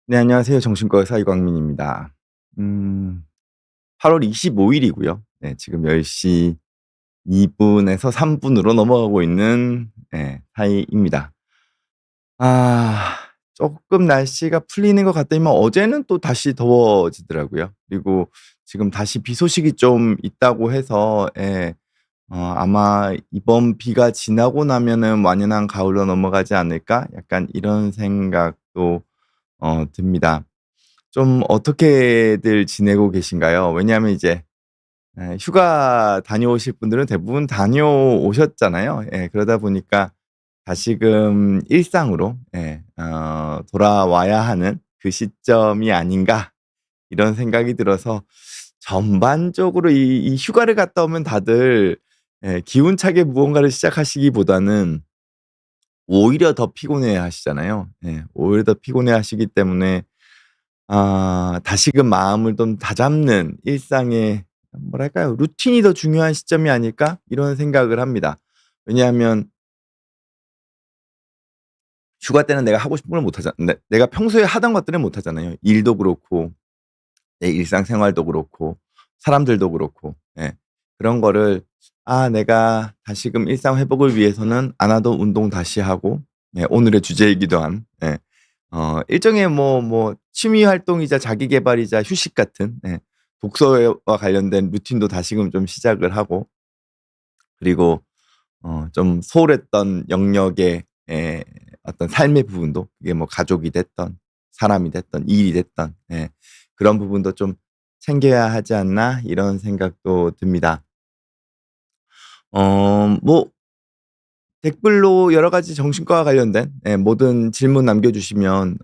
네, 안녕하세요. 정신과 의사 이광민입니다. 음 8월 25 일이고요. 네, 지금 10시 2 분에서 3 분으로 넘어가고 있는 사이입니다. 아 쪼끔 날씨가 풀리는 것 같더니만 어제는 또 다시 더워지더라고요. 그리고 지금 다시 비 소식이 좀 있다고 해서 아마 '이번 비가 지나고 나면은 완연한 가을로 넘어가지 않을까?' 약간 이런 생각도 듭니다. 좀 어떻게들 지내고 계신가요? 왜냐하면 이제 휴가 다녀오실 분들은 대부분 다녀오셨잖아요. 그러다 보니까 다시금 일상으로 돌아와야 하는 그 시점이 아닌가 이런 생각이 들어서 전반적으로 이 휴가를 갔다 오면 다들 기운차게 무언가를 시작하시기보다는 오히려 더 피곤해하시잖아요. 오히려 더 피곤해하시기 때문에 다시금 마음을 좀 다잡는 일상의 뭐랄까요? '루틴이 더 중요한 시점이 아닐까?' 이런 생각을 합니다. 왜냐하면 휴가 때는 내가 하고 싶은 걸 못 하잖 내가 평소에 하던 것들은 못 하잖아요. 일도 그렇고 내 일상생활도 그렇고 사람들도 그렇고. 그런 거를 내가 다시금 일상 회복을 위해서는 안 하던 운동 다시 하고 오늘의 주제이기도 한 일종의 취미 활동이자 자기 계발이자 휴식 같은 독서와 관련된 루틴도 다시금 좀 시작을 하고 그리고 좀 소홀했던 영역의 어떤 삶의 부분도 그게 뭐 가족이 됐든 사람이 됐든 일이 됐든 그런 부분도 좀 챙겨야 하지 않나 이런 생각도 듭니다. 뭐 댓글로 여러 가지 정신과와 관련된 모든 질문 남겨 주시면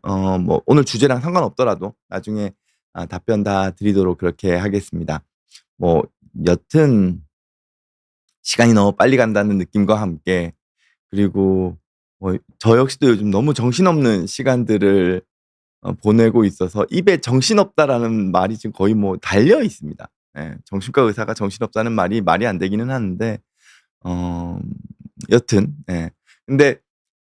뭐 오늘 주제랑 상관없더라도 나중에 답변 다 드리도록 그렇게 하겠습니다. 뭐 여튼 시간이 너무 빨리 간다는 느낌과 함께 그리고 저 역시도 요즘 너무 정신없는 시간들을 보내고 있어서 입에 "정신없다."라는 말이 지금 거의 뭐 달려 있습니다. 정신과 의사가 정신없다는 말이 안 되기는 하는데 어 여튼 근데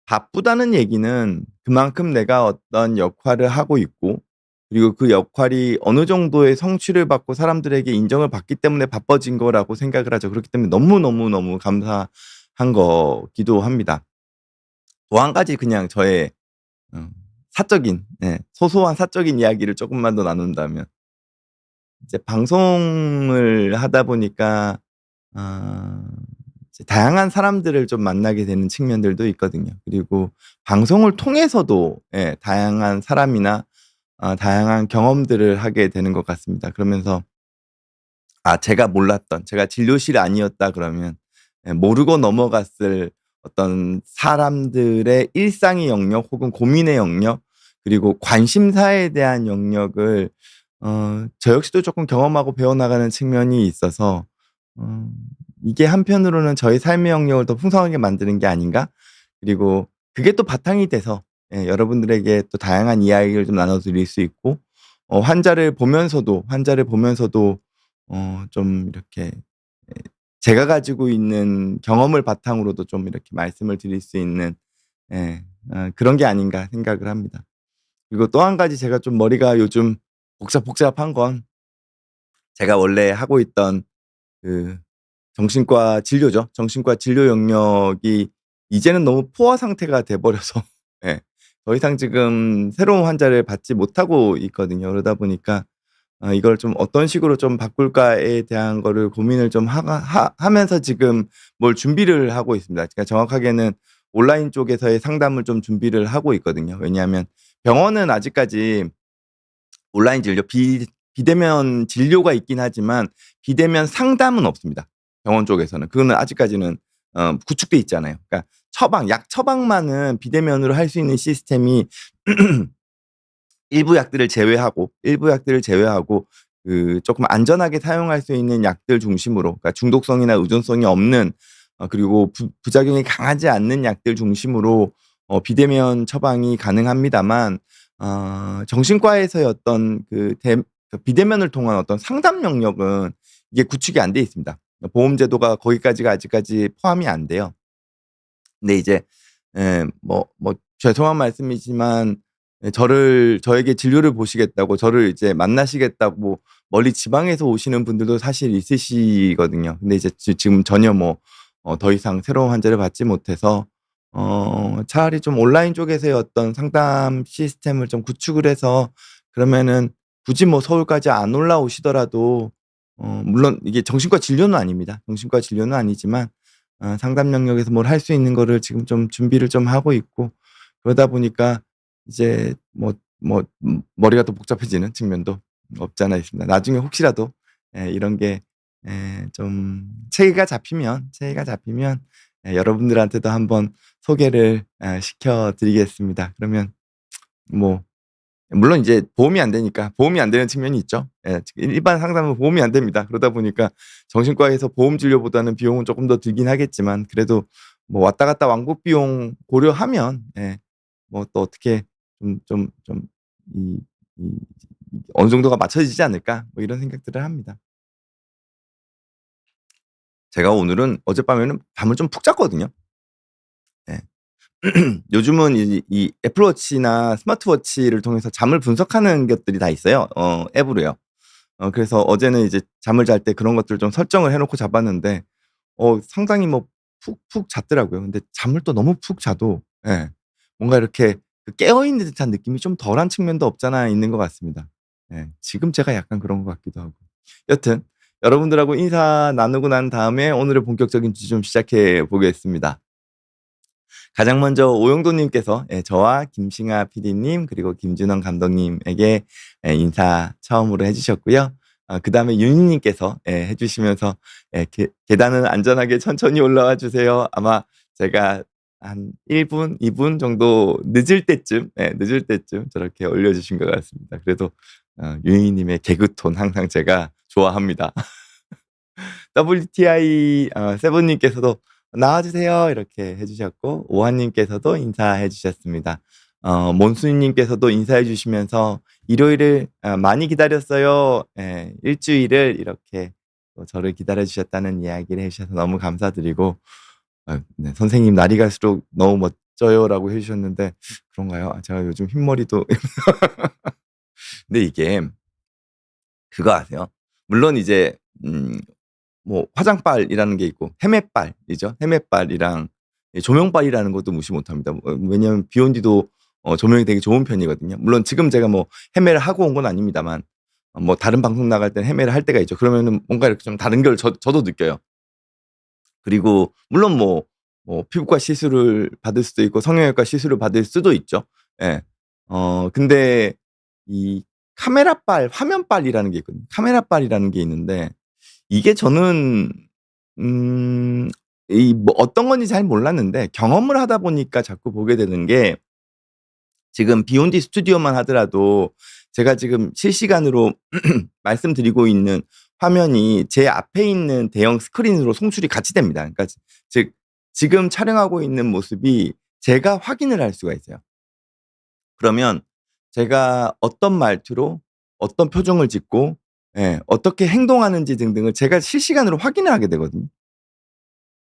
바쁘다는 얘기는 그만큼 내가 어떤 역할을 하고 있고 그리고 그 역할이 어느 정도의 성취를 받고 사람들에게 인정을 받기 때문에 바빠진 거라고 생각을 하죠. 그렇기 때문에 너무너무너무 감사한 거기도 합니다. 또 한 가지 그냥 저의 사적인 소소한 사적인 이야기를 쪼끔만 더 나눈다면 이제 방송을 하다 보니까 아 이제 다양한 사람들을 좀 만나게 되는 측면들도 있거든요. 그리고 방송을 통해서도 다양한 사람이나 다양한 경험들을 하게 되는 것 같습니다. 그러면서 제가 몰랐던 제가 진료실이 아니었다 그러면 모르고 넘어갔을 어떤 사람들의 일상의 영역 혹은 고민의 영역 그리고 관심사에 대한 영역을 저 역시도 쪼끔 경험하고 배워나가는 측면이 있어서 어 이게 한편으로는 '저의 삶의 영역을 더 풍성하게 만드는 게 아닌가?' 그리고 그게 또 바탕이 돼서 여러분들에게 또 다양한 이야기를 좀 나눠 드릴 수 있고 환자를 보면서도 좀 이렇게 제가 가지고 있는 경험을 바탕으로도 좀 이렇게 말씀을 드릴 수 있는 그런 게 아닌가 생각을 합니다. 그리고 또 한 가지 제가 좀 머리가 요즘 복잡복잡한 건 제가 원래 하고 있던 그 정신과 진료죠. 정신과 진료 영역이 이제는 너무 포화 상태가 돼 버려서 예. 더 이상 지금 새로운 환자를 받지 못하고 있거든요. 그러다 보니까 이걸 좀 '어떤 식으로 좀 바꿀까.'에 대한 거를 고민을 좀 하면서 지금 뭘 준비를 하고 있습니다. 그러니까 정확하게는 온라인 쪽에서의 상담을 좀 준비를 하고 있거든요. 왜냐하면 병원은 아직까지 온라인 진료 비대면 진료가 있긴 하지만 비대면 상담은 없습니다, 병원 쪽에서는. 그거는 아직까지는 구축돼 있지 않아요. 그러니까 약 처방만은 비대면으로 할 수 있는 시스템이 일부 약들을 제외하고 그 쪼끔 안전하게 사용할 수 있는 약들 중심으로 그러니까 중독성이나 의존성이 없는 그리고 부작용이 강하지 않는 약들 중심으로 비대면 처방이 가능합니다만 정신과에서의 어떤 그 비대면을 통한 어떤 상담 영역은 이게 구축이 안 돼 있습니다. 보험 제도가 거기까지가 아직까지 포함이 안 돼요. 근데 이제 죄송한 말씀이지만 예 저에게 진료를 보시겠다고 저를 이제 만나시겠다고 멀리 지방에서 오시는 분들도 사실 있으시거든요. 근데 이제 지금 전혀 뭐 더 이상 새로운 환자를 받지 못해서 차라리 좀 온라인 쪽에서의 어떤 상담 시스템을 좀 구축을 해서 그러면은 굳이 뭐 서울까지 안 올라오시더라도 물론 이게 정신과 진료는 아닙니다. 정신과 진료는 아니지만 상담 영역에서 뭘 할 수 있는 거를 지금 좀 준비를 좀 하고 있고 그러다 보니까 이제 머리가 더 복잡해지는 측면도 없지 않아 있습니다. 나중에 혹시라도 이런 게 좀 체계가 잡히면 여러분들한테도 한번 소개를 시켜 드리겠습니다. 그러면 뭐 물론 이제 보험이 안 되니까 보험이 안 되는 측면이 있죠. 예. 일반 상담은 보험이 안 됩니다. 그러다 보니까 정신과에서 보험 진료보다는 비용은 쪼끔 더 들긴 하겠지만 그래도 뭐 왔다 갔다 왕복 비용 고려하면 뭐 또 어떻게 좀 이 이 '어느 정도가 맞춰지지 않을까?' 뭐 이런 생각들을 합니다. 제가 오늘은 어젯밤에는 밤을 좀 푹 잤거든요. 예. 요즘은 이 애플워치나 스마트워치를 통해서 잠을 분석하는 것들이 다 있어요, 앱으로요. 그래서 어제는 이제 잠을 잘 때 그런 것들을 좀 설정을 해 놓고 잡았는데 상당히 뭐 푹푹 잤더라고요. 근데 잠을 또 너무 푹 자도 뭔가 이렇게 그 깨어 있는 듯한 느낌이 좀 덜한 측면도 없잖아 있는 것 같습니다. 지금 제가 약간 그런 것 같기도 하고. 여튼 여러분들하고 인사 나누고 난 다음에 오늘의 본격적인 주제 좀 시작해 보겠습니다. 가장 먼저 오영돈 님께서 저와 김싱아 PD님 그리고 김준원 감독님에게 인사 처음으로 해 주셨고요. 그다음에 윤희 님께서 해 주시면서 "계단은 안전하게 천천히 올라와 주세요." 아마 제가 한 1 분, 2분 정도 늦을 때쯤 저렇게 올려 주신 것 같습니다. 그래도 윤희 님의 개그 톤 항상 제가 좋아합니다. WTI 세븐 님께서도 "나와 주세요." 이렇게 해 주셨고 오한 님께서도 인사해 주셨습니다. 몬순이 님께서도 인사해 주시면서 "일요일을 많이 기다렸어요." 주일을 이렇게 또 저를 기다려 주셨다는 이야기를 해 주셔서 너무 감사드리고 네 "선생님 날이 갈수록 너무 멋져요."라고 해 주셨는데 그런가요? 제가 요즘 흰머리도 근데 이게 그거 아세요? 물론 이제 음 화장빨이라는 게 있고 헤매빨이죠. 헤매빨이랑 조명빨이라는 것도 무시 못합니다. 왜냐하면 비욘디도 조명이 되게 좋은 편이거든요. 물론 지금 제가 뭐 헤매를 하고 온 건 아닙니다만 뭐 다른 방송 나갈 때는 헤매를 할 때가 있죠. 그러면은 뭔가 이렇게 좀 다른 걸 저도 느껴요. 그리고 물론 피부과 시술을 받을 수도 있고 성형외과 시술을 받을 수도 있죠. 예. 근데 이 카메라빨, 화면빨이라는 게 있거든요. 카메라빨이라는 게 있는데 이게 저는 음 어떤 건지 잘 몰랐는데 경험을 하다 보니까 자꾸 보게 되는 게 지금 비욘디 스튜디오만 하더라도 제가 지금 실시간으로 말씀드리고 있는 화면이 제 앞에 있는 대형 스크린으로 송출이 같이 됩니다. 그러니까 즉 지금 촬영하고 있는 모습이 제가 확인을 할 수가 있어요. 그러면 제가 어떤 말투로 어떤 표정을 짓고 어떻게 행동하는지 등등을 제가 실시간으로 확인을 하게 되거든요.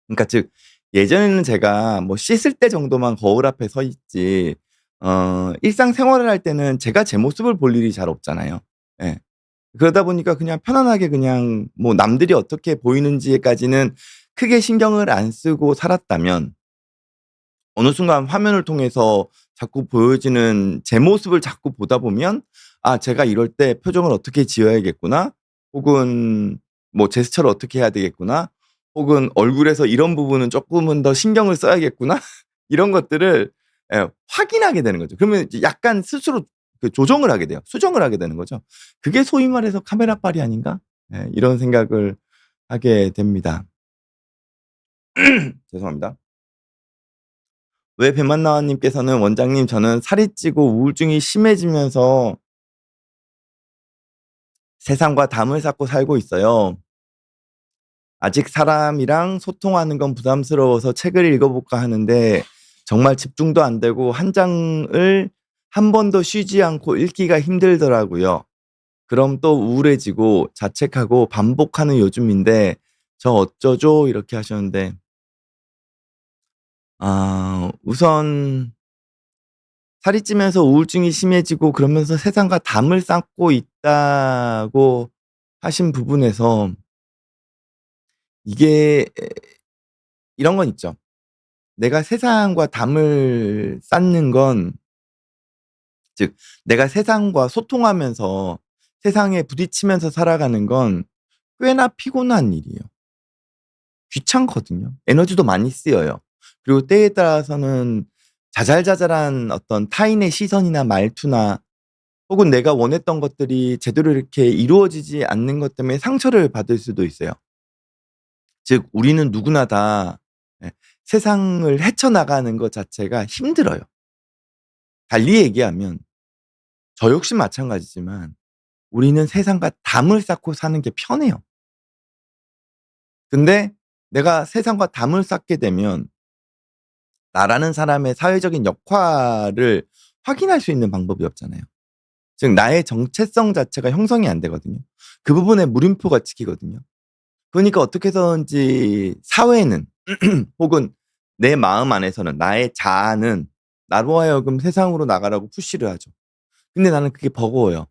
그러니까 즉 예전에는 제가 뭐 씻을 때 정도만 거울 앞에 서 있지 일상생활을 할 때는 제가 제 모습을 볼 일이 잘 없잖아요. 예. 그러다 보니까 그냥 편안하게 그냥 뭐 남들이 어떻게 보이는지에까지는 크게 신경을 안 쓰고 살았다면 어느 순간 화면을 통해서 자꾸 보여지는 제 모습을 자꾸 보다 보면 '아 제가 이럴 때 표정을 어떻게 지어야겠구나.' 혹은 뭐 '제스처를 어떻게 해야 되겠구나.' 혹은 '얼굴에서 이런 부분은 쪼끔은 더 신경을 써야겠구나.' 이런 것들을 확인하게 되는 거죠. 그러면 이제 약간 스스로 그 조정을 하게 돼요. 수정을 하게 되는 거죠. '그게 소위 말해서 카메라빨이 아닌가?' 이런 생각을 하게 됩니다. 죄송합니다. 왜 배만나와 님께서는 "원장님 저는 살이 찌고 우울증이 심해지면서 세상과 담을 쌓고 살고 있어요. 아직 사람이랑 소통하는 건 부담스러워서 책을 읽어 볼까 하는데 정말 집중도 안 되고 한 장을 한 번도 쉬지 않고 읽기가 힘들더라고요. 그럼 또 우울해지고 자책하고 반복하는 요즘인데 저 어쩌죠?" 이렇게 하셨는데 우선 살이 찌면서 우울증이 심해지고 그러면서 세상과 담을 쌓고 있다고 하신 부분에서 이게 이런 건 있죠. 내가 세상과 담을 쌓는 건, 즉 내가 세상과 소통하면서 세상에 부딪히면서 살아가는 건 꽤나 피곤한 일이에요. 귀찮거든요. 에너지도 많이 쓰여요. 그리고 때에 따라서는 자잘자잘한 어떤 타인의 시선이나 말투나 혹은 내가 원했던 것들이 제대로 이렇게 이루어지지 않는 것 때문에 상처를 받을 수도 있어요. 즉 우리는 누구나 다 예 세상을 헤쳐나가는 것 자체가 힘들어요. 달리 얘기하면 저 역시 마찬가지지만 우리는 세상과 담을 쌓고 사는 게 편해요. 근데 내가 세상과 담을 쌓게 되면 나라는 사람의 사회적인 역할을 확인할 수 있는 방법이 없잖아요. 즉 나의 정체성 자체가 형성이 안 되거든요. 그 부분에 물음표가 찍히거든요. 그러니까 어떻게 해서든지 사회는 혹은 내 마음 안에서는 나의 자아는 나로 하여금 세상으로 나가라고 푸시를 하죠. 근데 나는 그게 버거워요.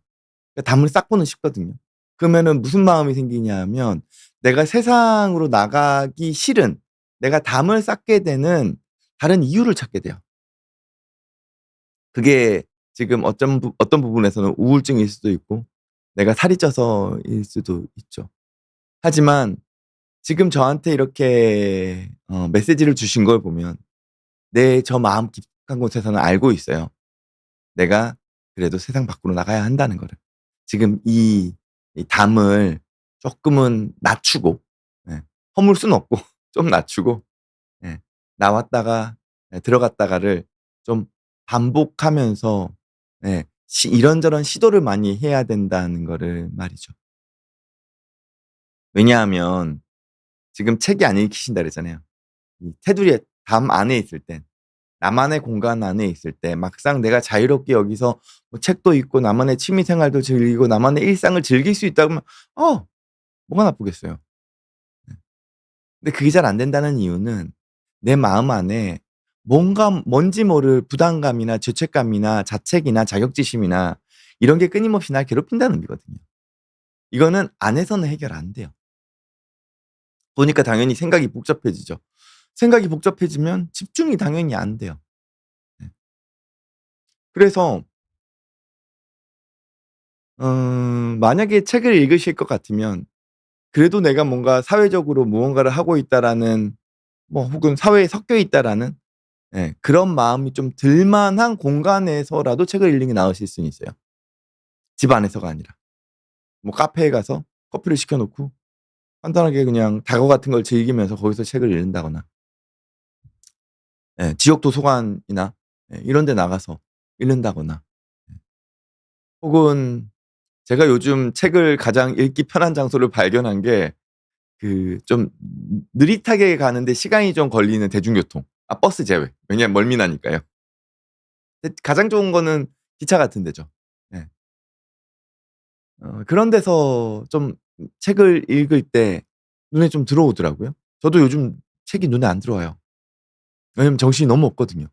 그러니까 담을 쌓고는 싶거든요. 그러면은 무슨 마음이 생기냐 하면 내가 세상으로 나가기 싫은, 내가 담을 쌓게 되는 다른 이유를 찾게 돼요. 그게 지금 어떤 부분에서는 우울증일 수도 있고 내가 살이 쪄서일 수도 있죠. 하지만 지금 저한테 이렇게 메시지를 주신 걸 보면 저 마음 깊숙한 곳에서는 알고 있어요. 내가 그래도 세상 밖으로 나가야 한다는 거를. 지금 이 담을 쪼끔은 낮추고, 예 허물 수는 없고 좀 낮추고, 예 나왔다가 들어갔다가를 좀 반복하면서 이런저런 시도를 많이 해야 된다는 거를 말이죠. 왜냐하면 지금 책이 안 읽히신다 그랬잖아요. 이 테두리에 담 안에 있을 땐, 나만의 공간 안에 있을 때 막상 내가 자유롭게 여기서 뭐 책도 읽고 나만의 취미 생활도 즐기고 나만의 일상을 즐길 수 있다 그러면 뭐가 나쁘겠어요. 네. 근데 그게 잘 안 된다는 이유는 내 마음 안에 뭔지 모를 부담감이나 죄책감이나 자책이나 자격지심이나 이런 게 끊임없이 날 괴롭힌다는 의미거든요. 이거는 안에서는 해결 안 돼요. 보니까 당연히 생각이 복잡해지죠. 생각이 복잡해지면 집중이 당연히 안 돼요. 네. 그래서 만약에 책을 읽으실 것 같으면 그래도 내가 뭔가 사회적으로 무언가를 하고 있다라는, 뭐 혹은 사회에 섞여 있다라는 그런 마음이 좀 들 만한 공간에서라도 책을 읽는 게 나으실 수는 있어요. 집 안에서가 아니라. 뭐 카페에 가서 커피를 시켜 놓고 간단하게 그냥 다과 같은 걸 즐기면서 거기서 책을 읽는다거나, 지역 도서관이나 이런 데 나가서 읽는다거나, 혹은 제가 요즘 책을 가장 읽기 편한 장소를 발견한 게 좀 느릿하게 가는데 시간이 좀 걸리는 대중교통. 버스 제외. 왜냐하면 멀미 나니까요. 근데 가장 좋은 거는 기차 같은 데죠. 예. 그런 데서 좀 책을 읽을 때 눈에 좀 들어오더라고요. 저도 요즘 책이 눈에 안 들어와요. 왜냐면 정신이 너무 없거든요.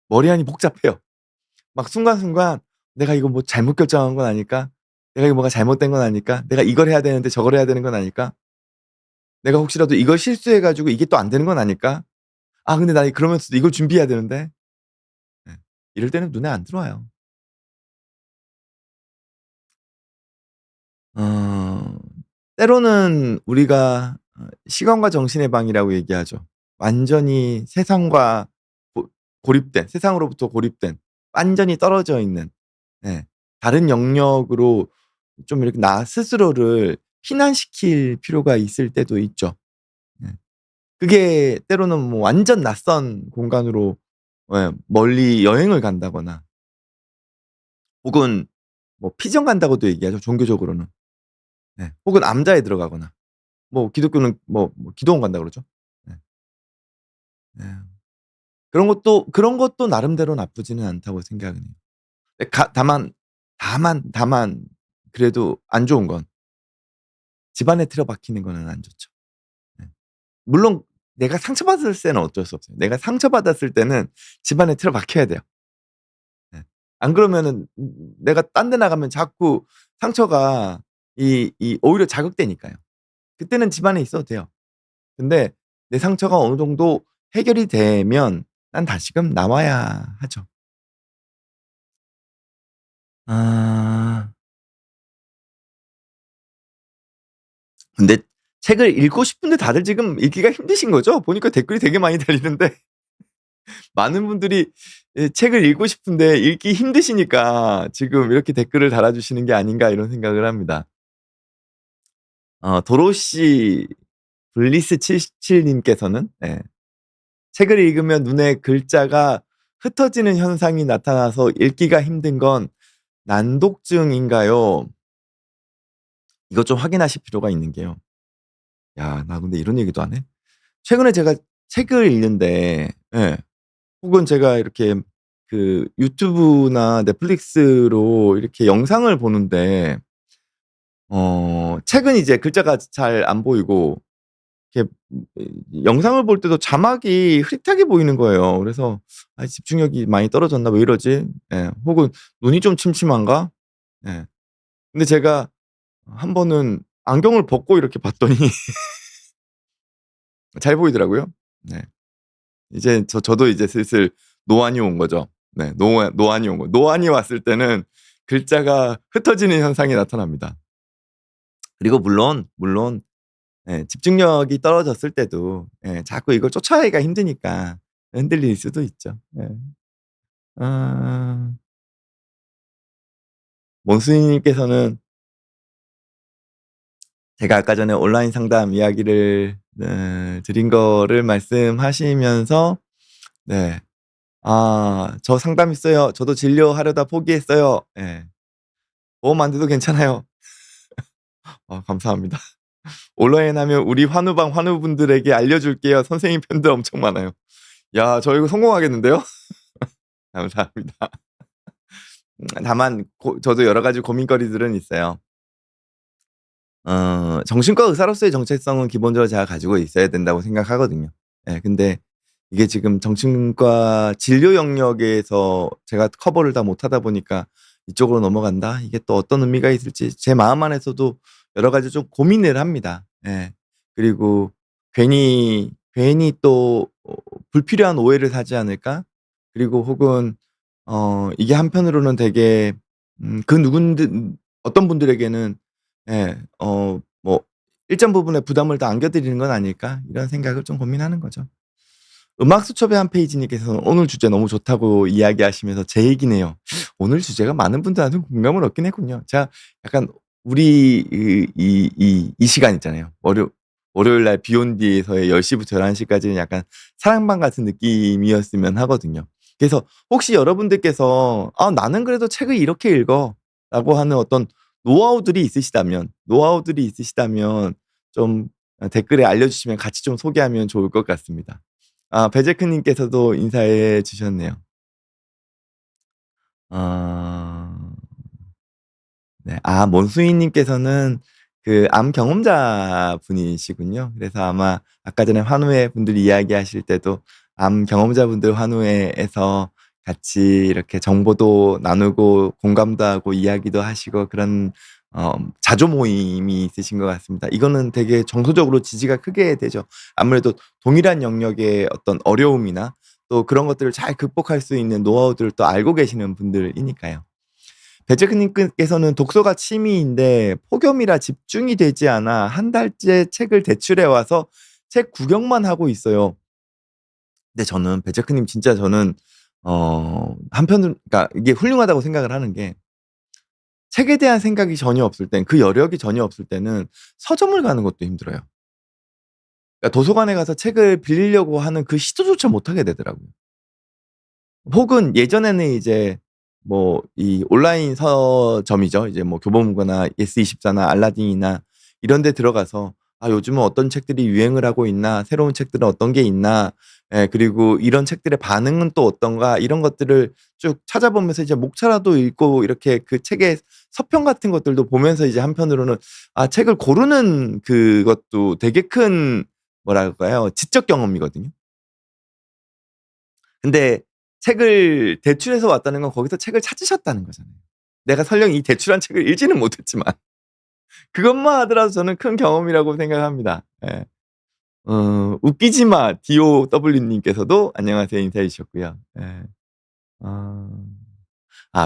머리 안이 복잡해요. 막 순간순간 '내가 이거 뭐 잘못 결정한 건 아닐까? 내가 이거 뭐가 잘못된 건 아닐까? 내가 이걸 해야 되는데 저걸 해야 되는 건 아닐까? 내가 혹시라도 이걸 실수해 가지고 이게 또 안 되는 건 아닐까? 아 근데 나 그러면서도 이걸 준비해야 되는데.' 예. 이럴 때는 눈에 안 들어와요. 어 때로는 우리가 시간과 정신의 방이라고 얘기하죠. 완전히 세상과 고 고립된, 세상으로부터 고립된, 완전히 떨어져 있는, 예 다른 영역으로 좀 이렇게 나 스스로를 피난시킬 필요가 있을 때도 있죠. 예. 그게 때로는 뭐 완전 낯선 공간으로 멀리 여행을 간다거나, 혹은 뭐 피정 간다고도 얘기하죠, 종교적으로는. 혹은 암자에 들어가거나, 뭐 기독교는 기도원 간다 그러죠. 네. 네. 그런 것도 나름대로 나쁘지는 않다고 생각은 해요. 다만 그래도 안 좋은 건 집안에 틀어박히는 거는 안 좋죠. 네. 물론 내가 상처받을 때는 어쩔 수 없어요. 내가 상처받았을 때는 집안에 틀어박혀야 돼요. 안 그러면은 내가 딴 데 나가면 자꾸 상처가 오히려 자극되니까요. 그때는 집 안에 있어도 돼요. 근데 내 상처가 어느 정도 해결이 되면 난 다시금 나와야 하죠. 아. 근데 책을 읽고 싶은데 다들 지금 읽기가 힘드신 거죠? 보니까 댓글이 되게 많이 달리는데 많은 분들이 책을 읽고 싶은데 읽기 힘드시니까 지금 이렇게 댓글을 달아주시는 게 아닌가 이런 생각을 합니다. 도로시 블리스 77 님께서는 예. 책을 읽으면 눈에 글자가 흩어지는 현상이 나타나서 읽기가 힘든 건 난독증인가요? 이것 좀 확인하실 필요가 있는 게요. 야, 나 근데 이런 얘기도 안 해? 최근에 제가 책을 읽는데 예. 혹은 제가 이렇게 그 유튜브나 넷플릭스로 이렇게 영상을 보는데 책은 이제 글자가 잘 안 보이고 이렇게 영상을 볼 때도 자막이 흐릿하게 보이는 거예요. 그래서 '아 집중력이 많이 떨어졌나? 왜 이러지?' 예. 혹은 '눈이 좀 침침한가?' 예. 근데 제가 한 번은 안경을 벗고 이렇게 봤더니 잘 보이더라고요. 네. 이제 저도 이제 슬슬 노안이 온 거죠. 네. 노안이 온 거. 노안이 왔을 때는 글자가 흩어지는 현상이 나타납니다. 그리고 물론 예 집중력이 떨어졌을 때도 예 자꾸 이걸 쫓아가기가 힘드니까 흔들릴 수도 있죠. 예. 아. 원수님 님께서는 제가 아까 전에 온라인 상담 이야기를 드린 거를 말씀하시면서 네. "아 저 상담 있어요. 저도 진료하려다 포기했어요." 예. "보험 안 들어도 괜찮아요." 감사합니다. "온라인하면 우리 환우방 환우분들에게 알려줄게요. 선생님 팬들 엄청 많아요." 야 저 이거 성공하겠는데요? 감사합니다. 다만 저도 여러 가지 고민거리들은 있어요. 정신과 의사로서의 정체성은 기본적으로 제가 가지고 있어야 된다고 생각하거든요. 예 근데 이게 지금 정신과 진료 영역에서 제가 커버를 다 못하다 보니까 '이쪽으로 넘어간다.' 이게 또 어떤 의미가 있을지 제 마음 안에서도 여러 가지 좀 고민을 합니다. 예. 그리고 '괜히 또 불필요한 오해를 사지 않을까?' 그리고 혹은 이게 한편으로는 되게 그 누군들 어떤 분들에게는 예 뭐 '일정 부분의 부담을 더 안겨 드리는 건 아닐까?' 이런 생각을 좀 고민하는 거죠. 음악수첩의 한 페이지 님께서는 오늘 주제 너무 좋다고 이야기하시면서 제 얘기네요. 오늘 주제가 많은 분들한테 공감을 얻긴 했군요. 제가 약간 우리 이 시간 있잖아요. 월요일 날 비욘디에서의 10 시부터 11 시까지는 약간 사랑방 같은 느낌이었으면 하거든요. 그래서 혹시 여러분들께서 '아 나는 그래도 책을 이렇게 읽어.'라고 하는 어떤 노하우들이 있으시다면 좀 댓글에 알려주시면 같이 좀 소개하면 좋을 것 같습니다. 베제크 님께서도 인사해 주셨네요. 어 네. 몬수인 님께서는 그 암 경험자 분이시군요. 그래서 아마 아까 전에 환우회 분들 이야기하실 때도 암 경험자분들 환우회에서 같이 이렇게 정보도 나누고 공감도 하고 이야기도 하시고 그런 자조 모임이 있으신 것 같습니다. 이거는 되게 정서적으로 지지가 크게 되죠. 아무래도 동일한 영역의 어떤 어려움이나 또 그런 것들을 잘 극복할 수 있는 노하우들을 또 알고 계시는 분들이니까요. 배재크님께서는 독서가 취미인데 폭염이라 집중이 되지 않아 한 달째 책을 대출해 와서 책 구경만 하고 있어요. 근데 저는 배재크님 진짜 저는 한편으로 그러니까 이게 훌륭하다고 생각을 하는 게 책에 대한 생각이 전혀 없을 땐 그 여력이 전혀 없을 때는 서점을 가는 것도 힘들어요. 그러니까 도서관에 가서 책을 빌리려고 하는 그 시도조차 못 하게 되더라고요. 혹은 예전에는 이제 뭐 이 온라인 서점이죠. 이제 뭐 교보문고나 예스24나 알라딘이나 이런 데 들어가서 '아 요즘은 어떤 책들이 유행을 하고 있나? 새로운 책들은 어떤 게 있나? 예 그리고 이런 책들의 반응은 또 어떤가?' 이런 것들을 쭉 찾아보면서 이제 목차라도 읽고 이렇게 그 책의 서평 같은 것들도 보면서 이제 한편으로는 책을 고르는 그것도 되게 큰 뭐랄까요? 지적 경험이거든요. 근데 책을 대출해서 왔다는 건 거기서 책을 찾으셨다는 거잖아요. 내가 설령 이 대출한 책을 읽지는 못했지만 그것만 하더라도 저는 큰 경험이라고 생각합니다. 예. 웃기지 마 DOW 님께서도 안녕하세요 인사해 주셨고요. 예. 어.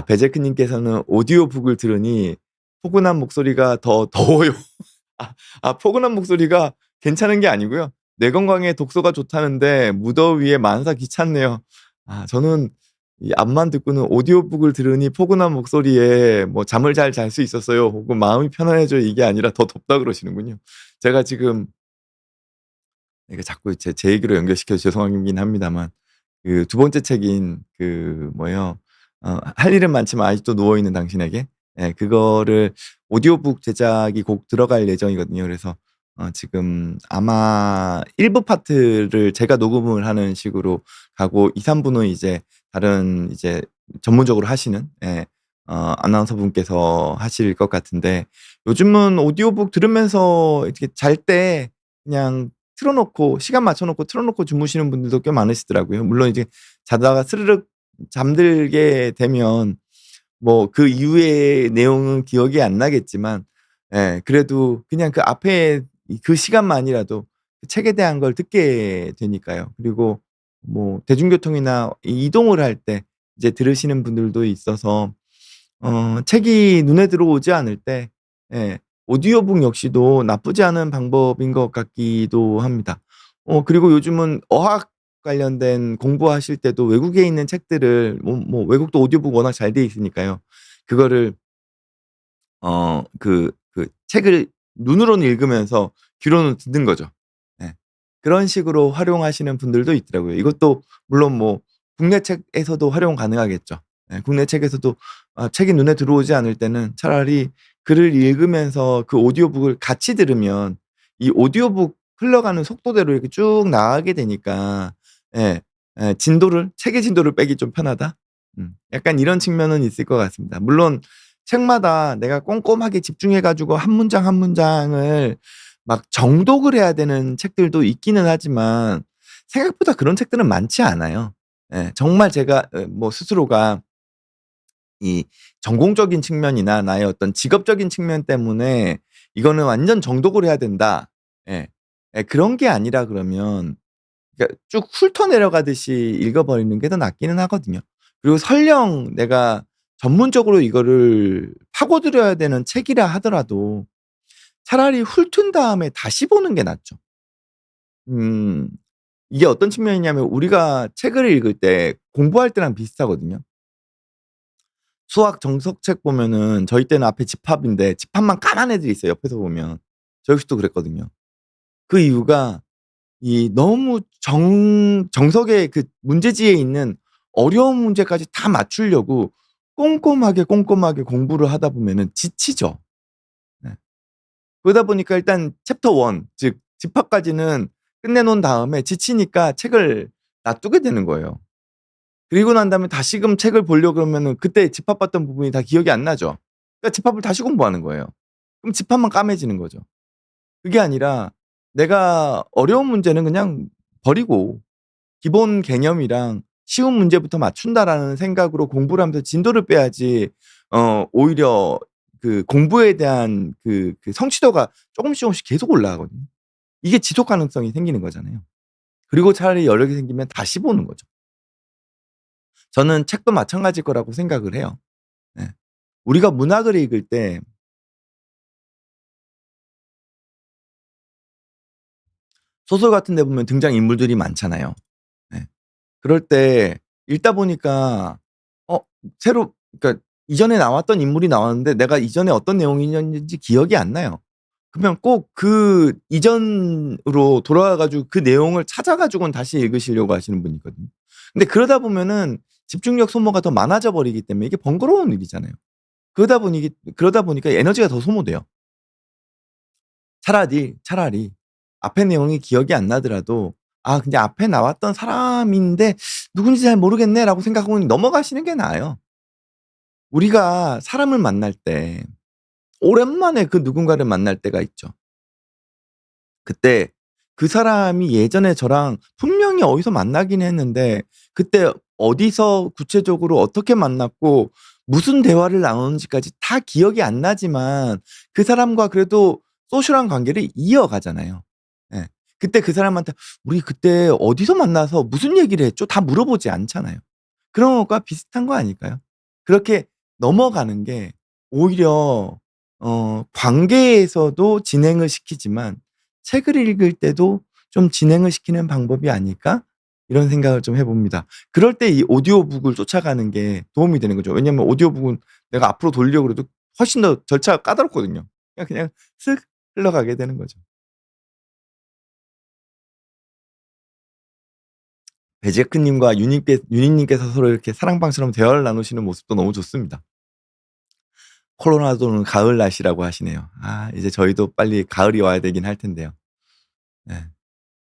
베제크 님께서는 오디오북을 들으니 포근한 목소리가 더 더워요. 포근한 목소리가 괜찮은 게 아니고요. 뇌 건강에 독소가 좋다는데 무더위에 만사 귀찮네요. 저는 이 앞만 듣고는 오디오북을 들으니 포근한 목소리에 뭐 잠을 잘 잘 수 있었어요. 혹은 마음이 편안해져요. 이게 아니라 더 덥다 그러시는군요. 제가 지금 이게 자꾸 제 얘기로 연결시켜서 죄송하긴 합니다만 그 두 번째 책인 그 뭐예요? 할 일은 많지만 아직도 누워 있는 당신에게 그거를 오디오북 제작이 곧 들어갈 예정이거든요. 그래서 지금 아마 1부 파트를 제가 녹음을 하는 식으로 가고 2-3 부는 이제 다른 이제 전문적으로 하시는 아나운서분께서 하실 것 같은데 요즘은 오디오북 들으면서 이렇게 잘 때 그냥 틀어 놓고 시간 맞춰 놓고 틀어 놓고 주무시는 분들도 꽤 많으시더라고요. 물론 이제 자다가 스르륵 잠들게 되면 뭐 그 이후의 내용은 기억이 안 나겠지만 그래도 그냥 그 앞에 그 시간만이라도 그 책에 대한 걸 듣게 되니까요. 그리고 뭐 대중교통이나 이동을 할 때 이제 들으시는 분들도 있어서 책이 눈에 들어오지 않을 때 예 오디오북 역시도 나쁘지 않은 방법인 것 같기도 합니다. 그리고 요즘은 어학 관련된 공부하실 때도 외국에 있는 책들을 외국도 오디오북 워낙 잘 돼 있으니까요. 그거를 그 책을 눈으로는 읽으면서 귀로는 듣는 거죠. 예. 그런 식으로 활용하시는 분들도 있더라고요. 이것도 물론 뭐 국내 책에서도 활용 가능하겠죠. 국내 책에서도 책이 눈에 들어오지 않을 때는 차라리 글을 읽으면서 그 오디오북을 같이 들으면 이 오디오북 흘러가는 속도대로 이렇게 쭉 나가게 되니까 예 진도를 책의 진도를 빼기 좀 편하다? 약간 이런 측면은 있을 것 같습니다. 물론 책마다 내가 꼼꼼하게 집중해 가지고 한 문장 한 문장을 막 정독을 해야 되는 책들도 있기는 하지만 생각보다 그런 책들은 많지 않아요. 정말 제가 뭐 스스로가 이 전공적인 측면이나 나의 어떤 직업적인 측면 때문에 '이거는 완전 정독을 해야 된다.' 예. 그런 게 아니라 그러면 그러니까 쭉 훑어내려가듯이 읽어버리는 게 더 낫기는 하거든요. 그리고 설령 내가 전문적으로 이거를 파고들여야 되는 책이라 하더라도 차라리 훑은 다음에 다시 보는 게 낫죠. 음 이게 어떤 측면이냐면 우리가 책을 읽을 때 공부할 때랑 비슷하거든요. 수학 정석책 보면은 저희 때는 앞에 집합인데 집합만 까만 애들이 있어요, 옆에서 보면. 저희 역시도 그랬거든요. 그 이유가 이 너무 정석의 그 문제지에 있는 어려운 문제까지 다 맞추려고 꼼꼼하게, 꼼꼼하게 공부를 하다 보면은 지치죠. 네. 그러다 보니까 일단 챕터 1 즉 집합까지는 끝내 놓은 다음에 지치니까 책을 놔두게 되는 거예요. 그리고 난 다음에 다시금 책을 보려 그러면은 그때 집합 봤던 부분이 다 기억이 안 나죠. 그러니까 집합을 다시 공부하는 거예요. 그럼 집합만 까매지는 거죠. 그게 아니라 내가 어려운 문제는 그냥 버리고 기본 개념이랑 쉬운 문제부터 맞춘다라는 생각으로 공부를 하면서 진도를 빼야지 오히려 그 공부에 대한 그 성취도가 쪼금씩 쪼금씩 계속 올라가거든요. 이게 지속 가능성이 생기는 거잖아요. 그리고 차라리 여력이 생기면 다시 보는 거죠. 저는 책도 마찬가지일 거라고 생각을 해요. 네. 우리가 문학을 읽을 때 소설 같은 데 보면 등장인물들이 많잖아요. 네. 그럴 때 읽다 보니까 어 새로 그러니까 이전에 나왔던 인물이 나왔는데 내가 이전에 어떤 내용이었는지 기억이 안 나요. 그러면 꼭 그 이전으로 돌아가 가지고 그 내용을 찾아 가지고는 다시 읽으시려고 하시는 분이 있거든요. 근데 그러다 보면은 집중력 소모가 더 많아져 버리기 때문에 이게 번거로운 일이잖아요. 그러다 보니까 에너지가 더 소모돼요. 차라리 앞에 내용이 기억이 안 나더라도 '아 그냥 앞에 나왔던 사람인데 누군지 잘 모르겠네.'라고 생각하고 넘어가시는 게 나아요. 우리가 사람을 만날 때 오랜만에 그 누군가를 만날 때가 있죠. 그때 그 사람이 예전에 저랑 분명히 어디서 만나긴 했는데 그때 어디서 구체적으로 어떻게 만났고 무슨 대화를 나누는지까지 다 기억이 안 나지만 그 사람과 그래도 소셜한 관계를 이어가잖아요. 예. 그때 그 사람한테 "우리 그때 어디서 만나서 무슨 얘기를 했죠?" 다 물어보지 않잖아요. 그런 것과 비슷한 거 아닐까요? 그렇게 넘어가는 게 오히려 관계에서도 진행을 시키지만 '책을 읽을 때도 좀 진행을 시키는 방법이 아닐까?' 이런 생각을 좀 해 봅니다. 그럴 때 이 오디오북을 쫓아가는 게 도움이 되는 거죠. 왜냐하면 오디오북은 내가 앞으로 돌리려고 그래도 훨씬 더 절차가 까다롭거든요. 그냥 슥 흘러가게 되는 거죠. 배제크 님과 유닛 님께서 서로 이렇게 사랑방처럼 대화를 나누시는 모습도 너무 좋습니다. 콜로라도는 가을 날씨라고 하시네요. 아 이제 저희도 빨리 가을이 와야 되긴 할 텐데요. 네.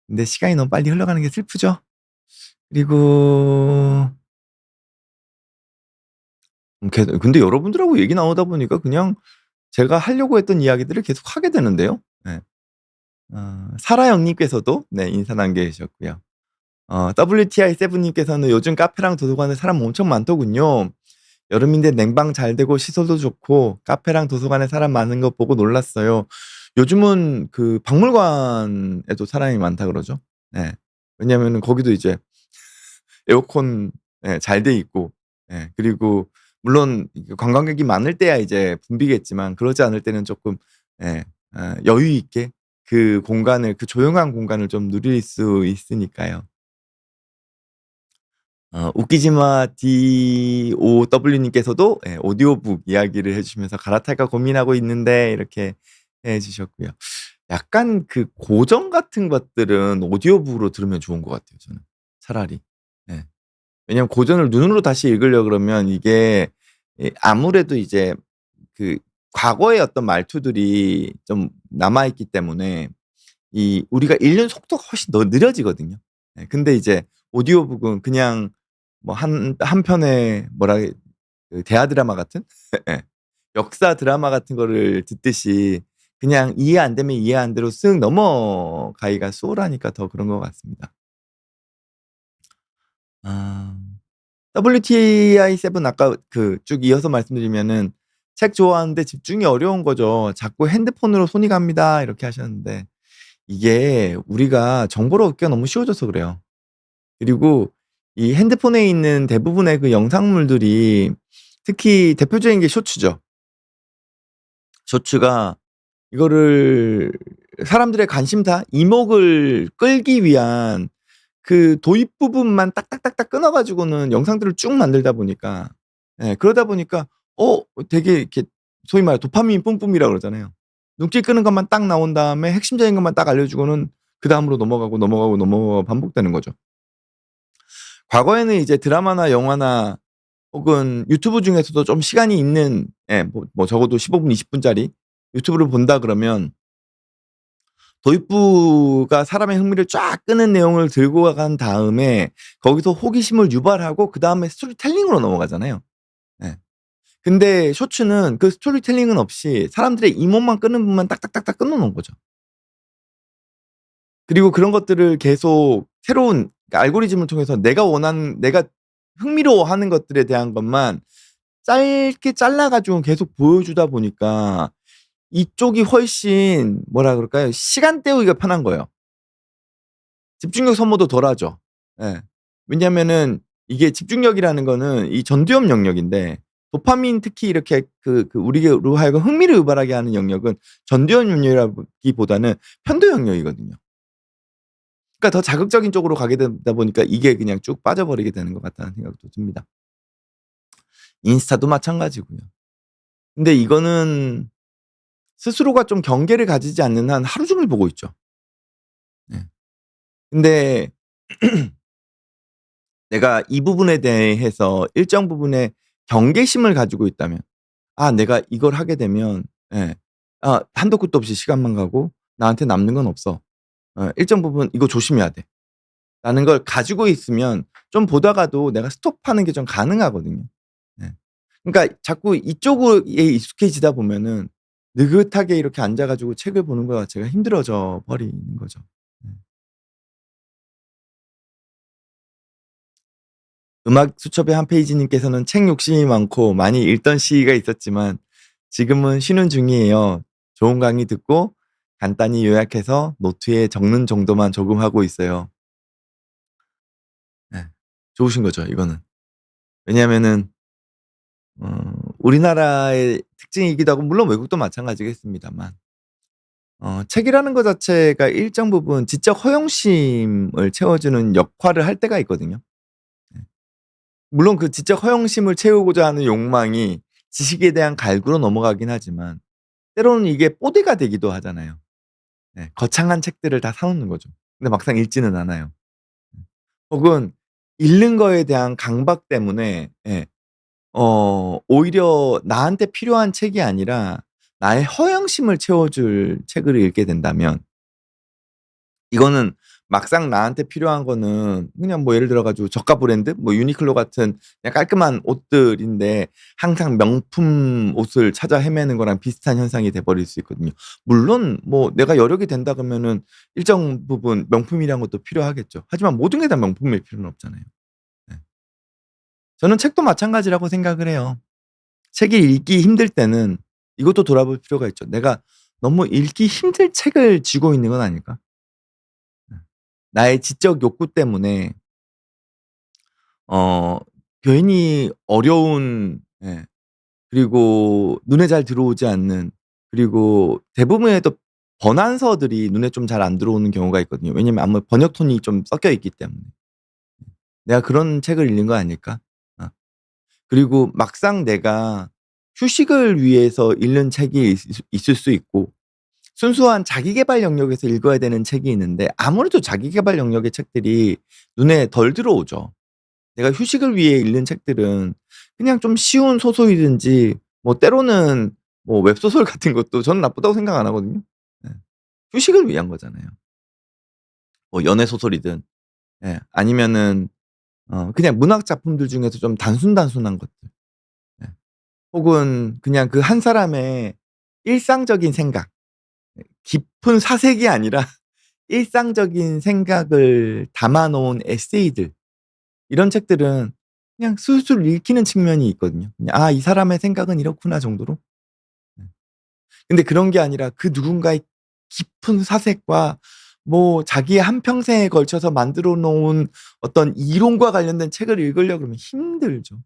근데 시간이 너무 빨리 흘러가는 게 슬프죠. 그리고 근데 여러분들하고 얘기 나누다 보니까 그냥 제가 하려고 했던 이야기들을 계속 하게 되는데요. 네. 사라영 님께서도 네 인사 남겨 주셨고요. WTI 세븐 님께서는 "요즘 카페랑 도서관에 사람 엄청 많더군요. 여름인데 냉방 잘 되고 시설도 좋고 카페랑 도서관에 사람 많은 거 보고 놀랐어요." 요즘은 그 박물관에도 사람이 많다 그러죠. 네. 왜냐하면은 거기도 이제 에어컨 예 잘 돼 있고 예 그리고 물론 이게 관광객이 많을 때야 이제 붐비겠지만 그러지 않을 때는 쪼끔 예 여유 있게 그 공간을 그 조용한 공간을 좀 누릴 수 있으니까요. 웃기지마 DOW 님께서도 예 오디오북 이야기를 해 주시면서 "갈아탈까 고민하고 있는데." 이렇게 해 주셨고요. 약간 그 고전 같은 것들은 오디오북으로 들으면 좋은 것 같아요 저는 차라리. 예. 왜냐면 고전을 눈으로 다시 읽으려 그러면 이게 아무래도 이제 그 과거의 어떤 말투들이 좀 남아 있기 때문에 이 우리가 읽는 속도가 훨씬 더 느려지거든요. 예 근데 이제 오디오북은 그냥 뭐 한 편의 그 대하 드라마 같은 예 역사 드라마 같은 거를 듣듯이 그냥 이해 안 되면 이해 안 대로 쓱 넘어가기가 수월하니까 더 그런 것 같습니다. 아. WTI 7 아까 그 쭉 이어서 말씀드리면은 "책 좋아하는데 집중이 어려운 거죠. 자꾸 핸드폰으로 손이 갑니다." 이렇게 하셨는데 이게 우리가 정보를 얻기가 너무 쉬워져서 그래요. 그리고 이 핸드폰에 있는 대부분의 그 영상물들이 특히 대표적인 게 쇼츠죠. 쇼츠가 이거를 사람들의 관심사, 이목을 끌기 위한 그 도입 부분만 딱딱딱딱 끊어 가지고는 영상들을 쭉 만들다 보니까 예 그러다 보니까 되게 이렇게 소위 말해 도파민 뿜뿜이라고 그러잖아요. 눈길 끄는 것만 딱 나온 다음에 핵심적인 것만 딱 알려 주고는 그다음으로 넘어가고, 넘어가고, 넘어가고 반복되는 거죠. 과거에는 이제 드라마나 영화나 혹은 유튜브 중에서도 좀 시간이 있는 예 뭐 적어도 15 분, 20 분짜리 유튜브를 본다 그러면 도입부가 사람의 흥미를 쫙 끄는 내용을 들고 간 다음에 거기서 호기심을 유발하고 그다음에 스토리텔링으로 넘어가잖아요. 예. 근데 쇼츠는 그 스토리텔링은 없이 사람들의 이목만 끄는 부분만 딱딱딱딱 끊어 놓은 거죠. 그리고 그런 것들을 계속 새로운 그러니까 알고리즘을 통해서 내가 흥미로워하는 것들에 대한 것만 짧게 잘라 가지고 계속 보여주다 보니까 이쪽이 훨씬 뭐라 그럴까요? 시간 때우기가 편한 거예요. 집중력 소모도 덜하죠. 예. 왜냐하면은 이게 집중력이라는 거는 이 전두엽 영역인데 도파민 특히 이렇게 우리로 하여금 흥미를 유발하게 하는 영역은 전두엽 영역이라기보다는 편도 영역이거든요. 그러니까 더 자극적인 쪽으로 가게 되다 보니까 이게 그냥 쭉 빠져버리게 되는 것 같다는 생각도 듭니다. 인스타도 마찬가지고요. 근데 이거는 스스로가 좀 경계를 가지지 않는 한 하루 종일 보고 있죠. 네. 근데 내가 이 부분에 대해서 일정 부분의 경계심을 가지고 있다면 '아 내가 이걸 하게 되면 예 한도 끝도 없이 시간만 가고 나한테 남는 건 없어. 일정 부분 이거 조심해야 돼.'라는 걸 가지고 있으면 좀 보다가도 내가 스톱하는 게 좀 가능하거든요. 네. 그러니까 자꾸 이쪽에 익숙해지다 보면은 느긋하게 이렇게 앉아 가지고 책을 보는 거 자체가 힘들어져 버리는 거죠. 네. 음악 수첩의 한 페이지님께서는 "책 욕심이 많고 많이 읽던 시기가 있었지만 지금은 쉬는 중이에요. 좋은 강의 듣고 간단히 요약해서 노트에 적는 정도만 조금 하고 있어요." 네. 좋으신 거죠 이거는. 왜냐하면은 우리나라의 특징이기도 하고 물론 외국도 마찬가지겠습니다만 책이라는 거 자체가 일정 부분 지적 허영심을 채워주는 역할을 할 때가 있거든요. 네. 물론 그 지적 허영심을 채우고자 하는 욕망이 지식에 대한 갈구로 넘어가긴 하지만 때로는 이게 뽀대가 되기도 하잖아요. 네. 거창한 책들을 다 사 놓는 거죠. 근데 막상 읽지는 않아요. 혹은 읽는 거에 대한 강박 때문에 예 오히려 나한테 필요한 책이 아니라 나의 허영심을 채워줄 책을 읽게 된다면 이거는 막상 나한테 필요한 거는 그냥 뭐 예를 들어 가지고 저가 브랜드 뭐 유니클로 같은 그냥 깔끔한 옷들인데 항상 명품 옷을 찾아 헤매는 거랑 비슷한 현상이 돼 버릴 수 있거든요. 물론 뭐 내가 여력이 된다 그러면은 일정 부분 명품이란 것도 필요하겠죠. 하지만 모든 게 다 명품일 필요는 없잖아요. 네. 저는 책도 마찬가지라고 생각을 해요. 책이 읽기 힘들 때는 이것도 돌아볼 필요가 있죠. '내가 너무 읽기 힘든 책을 쥐고 있는 건 아닐까?' 네. 나의 지적 욕구 때문에 어 괜히 어려운 예 그리고 눈에 잘 들어오지 않는 그리고 대부분의 또 번안서들이 눈에 좀 잘 안 들어오는 경우가 있거든요. 왜냐면 아무래도 번역 톤이 좀 섞여 있기 때문에. '내가 그런 책을 읽는 거 아닐까?' 어. 그리고 막상 내가 휴식을 위해서 읽는 책이 있을 수 있고 순수한 자기 계발 영역에서 읽어야 되는 책이 있는데 아무래도 자기 계발 영역의 책들이 눈에 덜 들어오죠. 내가 휴식을 위해 읽는 책들은 그냥 좀 쉬운 소설이든지 뭐 때로는 뭐 웹소설 같은 것도 저는 나쁘다고 생각 안 하거든요. 예. 휴식을 위한 거잖아요. 뭐 연애 소설이든 예 아니면은 그냥 문학 작품들 중에서 좀 단순한 것들. 예. 혹은 그냥 그 한 사람의 일상적인 생각, 깊은 사색이 아니라 일상적인 생각을 담아 놓은 에세이들 이런 책들은 그냥 술술 읽히는 측면이 있거든요. 그냥 '아 이 사람의 생각은 이렇구나.' 정도로. 네. 근데 그런 게 아니라 그 누군가의 깊은 사색과 뭐 자기의 한평생에 걸쳐서 만들어 놓은 어떤 이론과 관련된 책을 읽으려 그러면 힘들죠.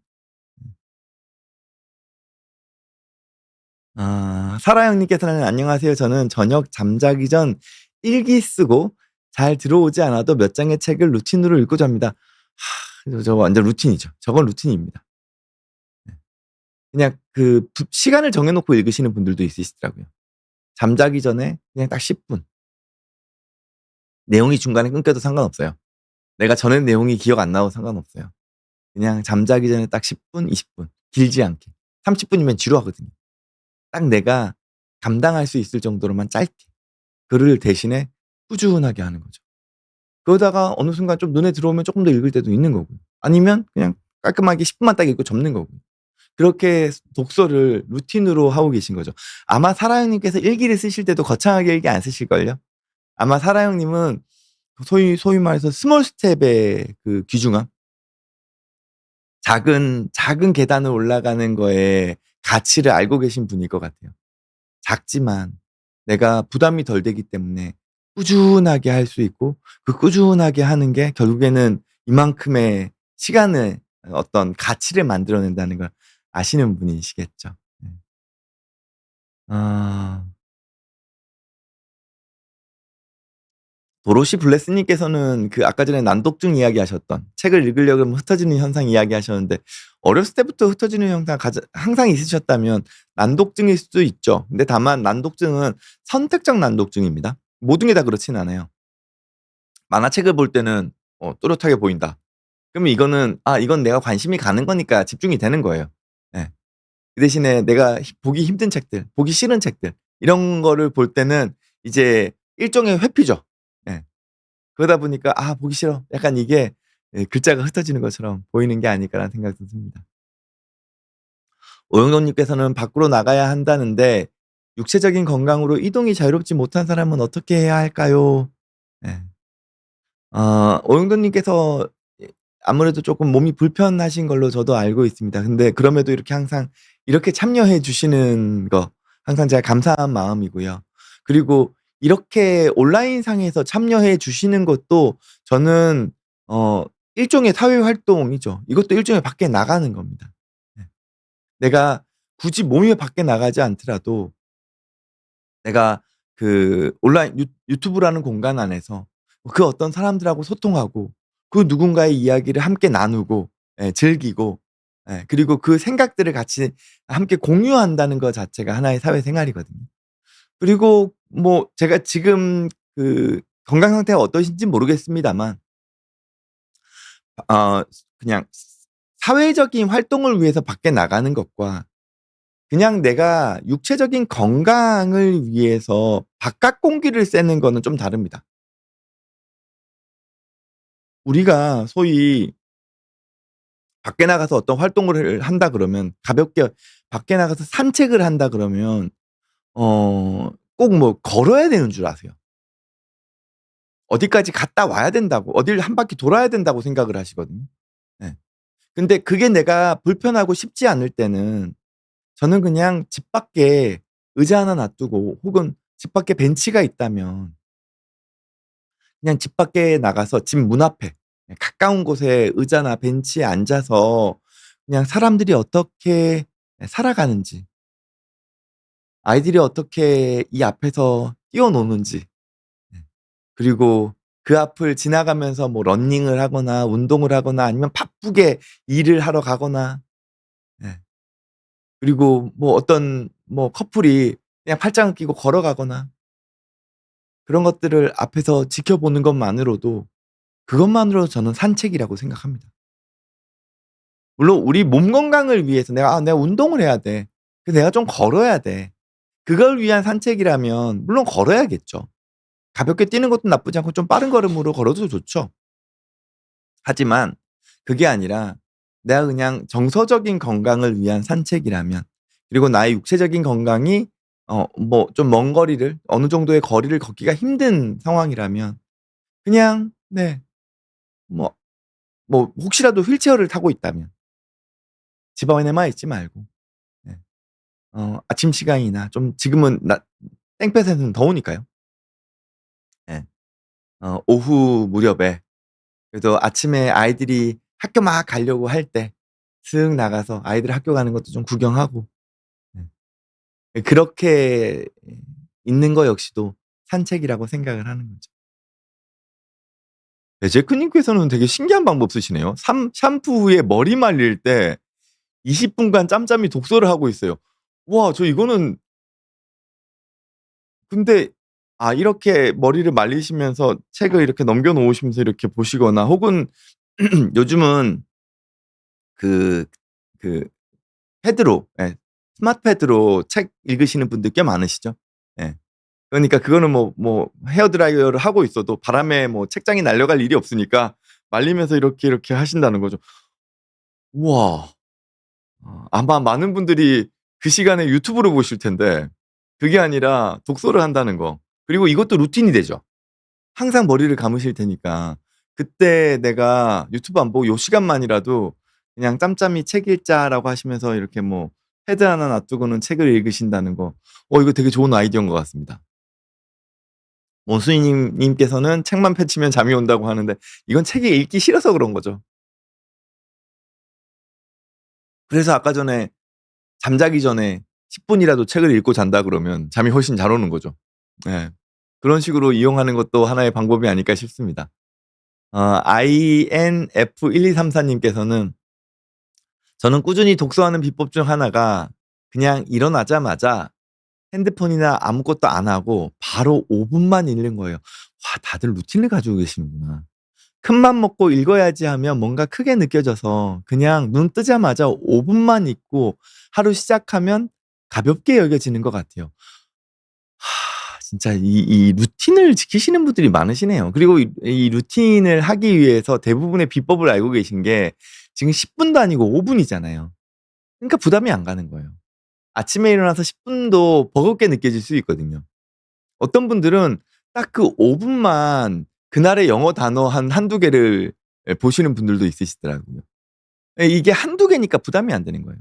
사라 형님께서는 "안녕하세요. 저는 저녁 잠자기 전 일기 쓰고 잘 들어오지 않아도 몇 장의 책을 루틴으로 읽고 잡니다." 저거 완전 루틴이죠. 저건 루틴입니다. 네. 그냥 그 시간을 정해 놓고 읽으시는 분들도 있으시더라고요. 잠자기 전에 그냥 딱 10 분. 내용이 중간에 끊겨도 상관없어요. 내가 전에 내용이 기억 안 나도 상관없어요. 그냥 잠자기 전에 딱 10 분, 20 분. 길지 않게. 30 분이면 지루하거든요. 딱 내가 감당할 수 있을 정도로만 짧게. 그를 대신에 꾸준하게 하는 거죠. 그러다가 어느 순간 좀 눈에 들어오면 쪼끔 더 읽을 때도 있는 거고요. 아니면 그냥 깔끔하게 10 분만 딱 읽고 접는 거고요. 그렇게 독서를 루틴으로 하고 계신 거죠. 아마 사라 형님께서 일기를 쓰실 때도 거창하게 일기 안 쓰실걸요? 아마 사라 형님은 소위 말해서 스몰 스텝의 그 귀중함? 작은 계단을 올라가는 거에 가치를 알고 계신 분일 것 같아요. 작지만 내가 부담이 덜 되기 때문에 꾸준하게 할 수 있고 그 꾸준하게 하는 게 결국에는 이만큼의 시간을 어떤 가치를 만들어 낸다는 걸 아시는 분이시겠죠. 네. 아. 도로시 블레스 님께서는 그 아까 전에 난독증 이야기하셨던 책을 읽으려고 하면 흩어지는 현상 이야기하셨는데 어렸을 때부터 흩어지는 현상 항상 있으셨다면 난독증일 수도 있죠. 근데 다만 난독증은 선택적 난독증입니다. 모든 게 다 그렇진 않아요. 만화책을 볼 때는 또렷하게 보인다. 그러면 이거는 이건 내가 관심이 가는 거니까 집중이 되는 거예요. 예. 그 대신에 내가 보기 힘든 책들, 보기 싫은 책들 이런 거를 볼 때는 이제 일종의 회피죠. 예. 그러다 보니까 '아 보기 싫어.' 약간 이게 예 글자가 흩어지는 것처럼 보이는 게 아닐까라는 생각도 듭니다. 오영돈 님께서는 "밖으로 나가야 한다는데 육체적인 건강으로 이동이 자유롭지 못한 사람은 어떻게 해야 할까요?" 예. 오영돈 님께서 예 아무래도 쪼끔 몸이 불편하신 걸로 저도 알고 있습니다. 근데 그럼에도 이렇게 항상 이렇게 참여해 주시는 거 항상 제가 감사한 마음이고요. 그리고 이렇게 온라인상에서 참여해 주시는 것도 저는 어 일종의 사회 활동이죠. 이것도 일종의 밖에 나가는 겁니다. 네. 내가 굳이 몸이 밖에 나가지 않더라도 내가 그 온라인 유튜브라는 공간 안에서 그 어떤 사람들하고 소통하고 그 누군가의 이야기를 함께 나누고 예 즐기고 예 그리고 그 생각들을 같이 함께 공유한다는 것 자체가 하나의 사회생활이거든요. 그리고 뭐 제가 지금 그 건강 상태가 어떠신진 모르겠습니다만 어 그냥 사회적인 활동을 위해서 밖에 나가는 것과 그냥 내가 육체적인 건강을 위해서 바깥 공기를 쐬는 거는 좀 다릅니다. 우리가 소위 밖에 나가서 어떤 활동을 한다 그러면 가볍게 밖에 나가서 산책을 한다 그러면 꼭 뭐 걸어야 되는 줄 아세요. 어디까지 갔다 와야 된다고 어딜 한 바퀴 돌아야 된다고 생각을 하시거든요. 예. 근데 그게 내가 불편하고 쉽지 않을 때는 저는 그냥 집 밖에 의자 하나 놔두고 혹은 집 밖에 벤치가 있다면 그냥 집 밖에 나가서 집 문 앞에 가까운 곳에 의자나 벤치에 앉아서 그냥 사람들이 어떻게 살아가는지 아이들이 어떻게 이 앞에서 뛰어노는지 그리고 그 앞을 지나가면서 뭐 러닝을 하거나 운동을 하거나 아니면 바쁘게 일을 하러 가거나 예 그리고 뭐 어떤 뭐 커플이 그냥 팔짱을 끼고 걸어가거나 그런 것들을 앞에서 지켜보는 것만으로도 그것만으로도 저는 산책이라고 생각합니다. 물론 우리 몸 건강을 위해서 내가 운동을 해야 돼. 그래서 내가 좀 걸어야 돼.' 그걸 위한 산책이라면 물론 걸어야겠죠. 가볍게 뛰는 것도 나쁘지 않고 좀 빠른 걸음으로 걸어도 좋죠. 하지만 그게 아니라 내가 그냥 정서적인 건강을 위한 산책이라면 그리고 나의 육체적인 건강이 뭐 좀 먼 거리를 어느 정도의 거리를 걷기가 힘든 상황이라면 그냥 네 뭐 혹시라도 휠체어를 타고 있다면 집 안에만 있지 말고 네 아침 시간이나 좀 지금은 낮 땡볕에는 더우니까요. 예. 오후 무렵에 그래도 아침에 아이들이 학교 막 가려고 할 때 슥 나가서 아이들 학교 가는 것도 좀 구경하고 네. 그렇게 있는 거 역시도 산책이라고 생각을 하는 거죠. 네 제크 님께서는 되게 신기한 방법 쓰시네요. 샴푸 후에 머리 말릴 때 20 분간 짬짬이 독서를 하고 있어요. 와 저 이거는 근데 이렇게 머리를 말리시면서 책을 이렇게 넘겨 놓으시면서 이렇게 보시거나 혹은 요즘은 그 그 패드로 예 스마트 패드로 책 읽으시는 분들 꽤 많으시죠? 예. 그러니까 그거는 뭐 헤어 드라이어를 하고 있어도 바람에 뭐 책장이 날아갈 일이 없으니까 말리면서 이렇게 하신다는 거죠. 우와. 아마 많은 분들이 그 시간에 유튜브를 보실 텐데 그게 아니라 독서를 한다는 거. 그리고 이것도 루틴이 되죠. 항상 머리를 감으실 테니까 그때 내가 유튜브 안 보고 요 시간만이라도 그냥 짬짬이 책 읽자라고 하시면서 이렇게 뭐 패드 하나 놔두고는 책을 읽으신다는 거 이거 되게 좋은 아이디어인 것 같습니다. 원수님 님께서는 책만 펼치면 잠이 온다고 하는데 이건 책이 읽기 싫어서 그런 거죠. 그래서 아까 전에 잠자기 전에 10 분이라도 책을 읽고 잔다 그러면 잠이 훨씬 잘 오는 거죠. 예. 그런 식으로 이용하는 것도 하나의 방법이 아닐까 싶습니다. INF1234 님께서는 "저는 꾸준히 독서하는 비법 중 하나가 그냥 일어나자마자 핸드폰이나 아무것도 안 하고 바로 5 분만 읽는 거예요." 와 다들 루틴을 가지고 계시는구나. 큰맘 먹고 읽어야지 하면 뭔가 크게 느껴져서 그냥 눈 뜨자마자 5 분만 읽고 하루 시작하면 가볍게 여겨지는 것 같아요. 진짜 이 루틴을 지키시는 분들이 많으시네요. 그리고 이 루틴을 하기 위해서 대부분의 비법을 알고 계신 게 지금 10 분도 아니고 5 분이잖아요. 그러니까 부담이 안 가는 거예요. 아침에 일어나서 10 분도 버겁게 느껴질 수 있거든요. 어떤 분들은 딱 그 5 분만 그날의 영어 단어 한 1-2 개를 예 보시는 분들도 있으시더라고요. 예 이게 한두 개니까 부담이 안 되는 거예요.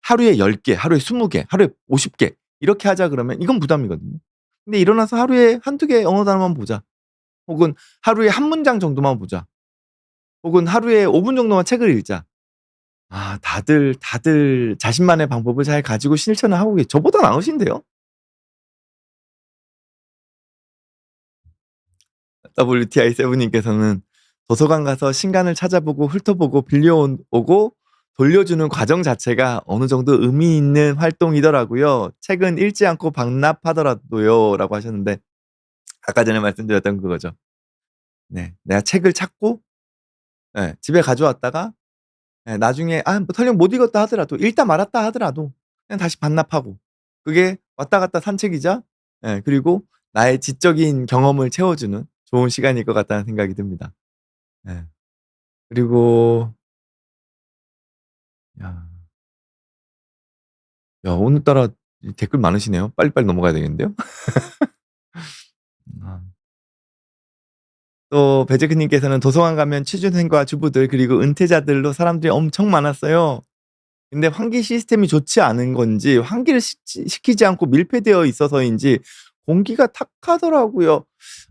하루에 10 개, 하루에 20 개, 하루에 50개 이렇게 하자 그러면 이건 부담이거든요. 근데 일어나서 하루에 한두 개 언어 단어만 보자. 혹은 하루에 한 문장 정도만 보자. 혹은 하루에 5분 정도만 책을 읽자. 아 다들 자신만의 방법을 잘 가지고 실천을 하고 저보다 나으신데요. WTI 세븐 님께서는 "도서관 가서 신간을 찾아보고 훑어보고 빌려온 오고 돌려주는 과정 자체가 어느 정도 의미 있는 활동이더라고요. 책은 읽지 않고 반납하더라도요." 라고 하셨는데 아까 전에 말씀드렸던 그거죠. 네. 내가 책을 찾고 예 집에 가져왔다가 예 나중에 뭐 설령 못 읽었다 하더라도 읽다 말았다 하더라도 그냥 다시 반납하고 그게 왔다 갔다 산책이자 예 그리고 나의 지적인 경험을 채워주는 좋은 시간일 것 같다는 생각이 듭니다. 예. 그리고 야, 오늘따라 이 댓글 많으시네요. 빨리빨리 넘어가야 되겠는데요. 아. 또 배재크 님께서는 "도서관 가면 취준생과 주부들 그리고 은퇴자들로 사람들이 엄청 많았어요. 근데 환기 시스템이 좋지 않은 건지 환기를 시키지 않고 밀폐되어 있어서인지 공기가 탁하더라고요."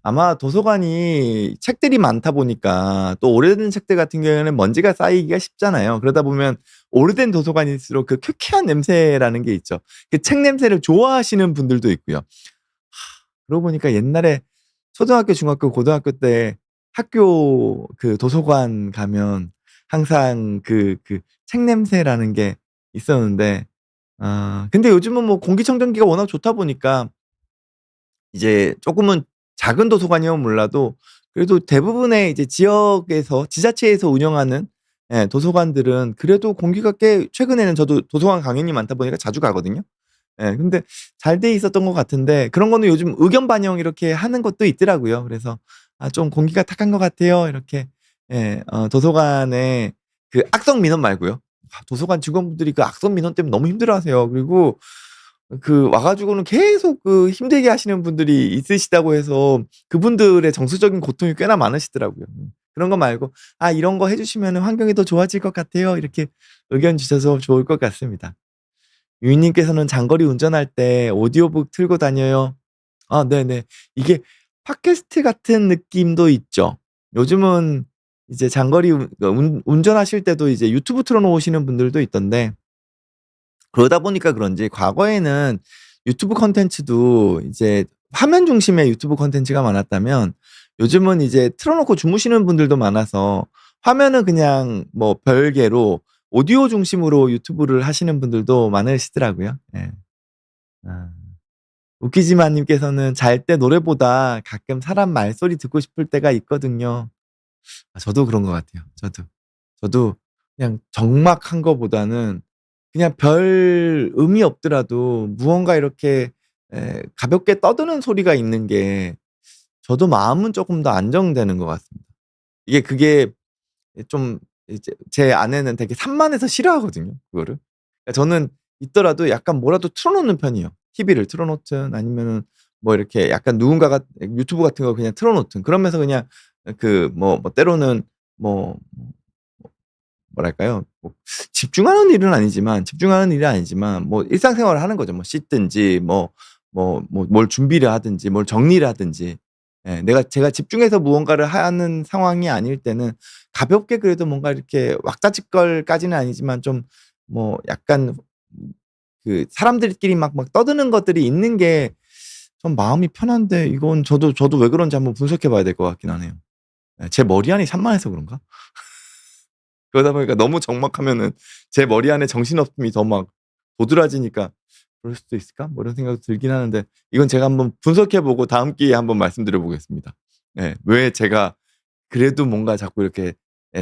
아마 도서관이 책들이 많다 보니까 또 오래된 책들 같은 경우에는 먼지가 쌓이기가 쉽잖아요. 그러다 보면 오래된 도서관일수록 그 쾌쾌한 냄새라는 게 있죠. 그 책 냄새를 좋아하시는 분들도 있고요. 그러고 보니까 옛날에 초등학교, 중학교, 고등학교 때 학교 그 도서관 가면 항상 책 냄새라는 게 있었는데 근데 요즘은 뭐 공기청정기가 워낙 좋다 보니까 이제 쪼끔은 작은 도서관이면 몰라도 그래도 대부분의 이제 지역에서 지자체에서 운영하는 예 도서관들은 그래도 공기가 꽤 최근에는 저도 도서관 강연이 많다 보니까 자주 가거든요. 예 근데 잘 돼 있었던 것 같은데 그런 거는 요즘 의견 반영 이렇게 하는 것도 있더라고요. 그래서 "아 좀 공기가 탁한 것 같아요." 이렇게 도서관에 그 악성 민원 말고요. 도서관 직원분들이 그 악성 민원 때문에 너무 힘들어하세요. 그리고 와 가지고는 계속 힘들게 하시는 분들이 있으시다고 해서 그분들의 정서적인 고통이 꽤나 많으시더라고요. 그런 거 말고 "아 이런 거 해 주시면은 환경이 더 좋아질 것 같아요." 이렇게 의견 주셔서 좋을 것 같습니다. 유인 님께서는 "장거리 운전할 때 오디오북 틀고 다녀요." 아 네네. 이게 팟캐스트 같은 느낌도 있죠. 요즘은 이제 장거리 운전하실 때도 이제 유튜브 틀어 놓으시는 분들도 있던데 그러다 보니까 그런지 과거에는 유튜브 콘텐츠도 이제 화면 중심의 유튜브 콘텐츠가 많았다면 요즘은 이제 틀어 놓고 주무시는 분들도 많아서 화면은 그냥 뭐 별개로 오디오 중심으로 유튜브를 하시는 분들도 많으시더라고요. 예. 아. 웃기지만 님께서는 "잘 때 노래보다 가끔 사람 말소리 듣고 싶을 때가 있거든요." 저도 그런 것 같아요. 저도 그냥 적막한 거보다는 그냥 별 의미 없더라도 무언가 이렇게 가볍게 떠드는 소리가 있는 게 저도 마음은 쪼끔 더 안정되는 것 같습니다. 그게 좀 이제 제 아내는 되게 산만해서 싫어하거든요 그거를. 그러니까 저는 있더라도 약간 뭐라도 틀어 놓는 편이에요. TV를 틀어 놓든 아니면은 뭐 이렇게 약간 누군가가 유튜브 같은 거 그냥 틀어 놓든 그러면서 그냥 때로는 뭐 뭐랄까요? 집중하는 일은 아니지만 뭐 일상생활을 하는 거죠. 뭐 씻든지 뭘 준비를 하든지 뭘 정리를 하든지. 예 제가 집중해서 무언가를 하는 상황이 아닐 때는 가볍게 그래도 뭔가 이렇게 왁자지껄까지는 아니지만 좀 약간 사람들끼리 막 떠드는 것들이 있는 게 좀 마음이 편한데 이건 저도 왜 그런지 한번 분석해 봐야 될 것 같긴 하네요. 예 제 머리 안이 산만해서 그런가? 그러다 보니까 너무 적막하면은 제 머리 안에 정신없음이 더 막 도드라지니까 '그럴 수도 있을까?' 뭐 이런 생각도 들긴 하는데 이건 제가 한번 분석해 보고 다음 기회에 한번 말씀드려 보겠습니다. 예. 왜 제가 그래도 뭔가 자꾸 이렇게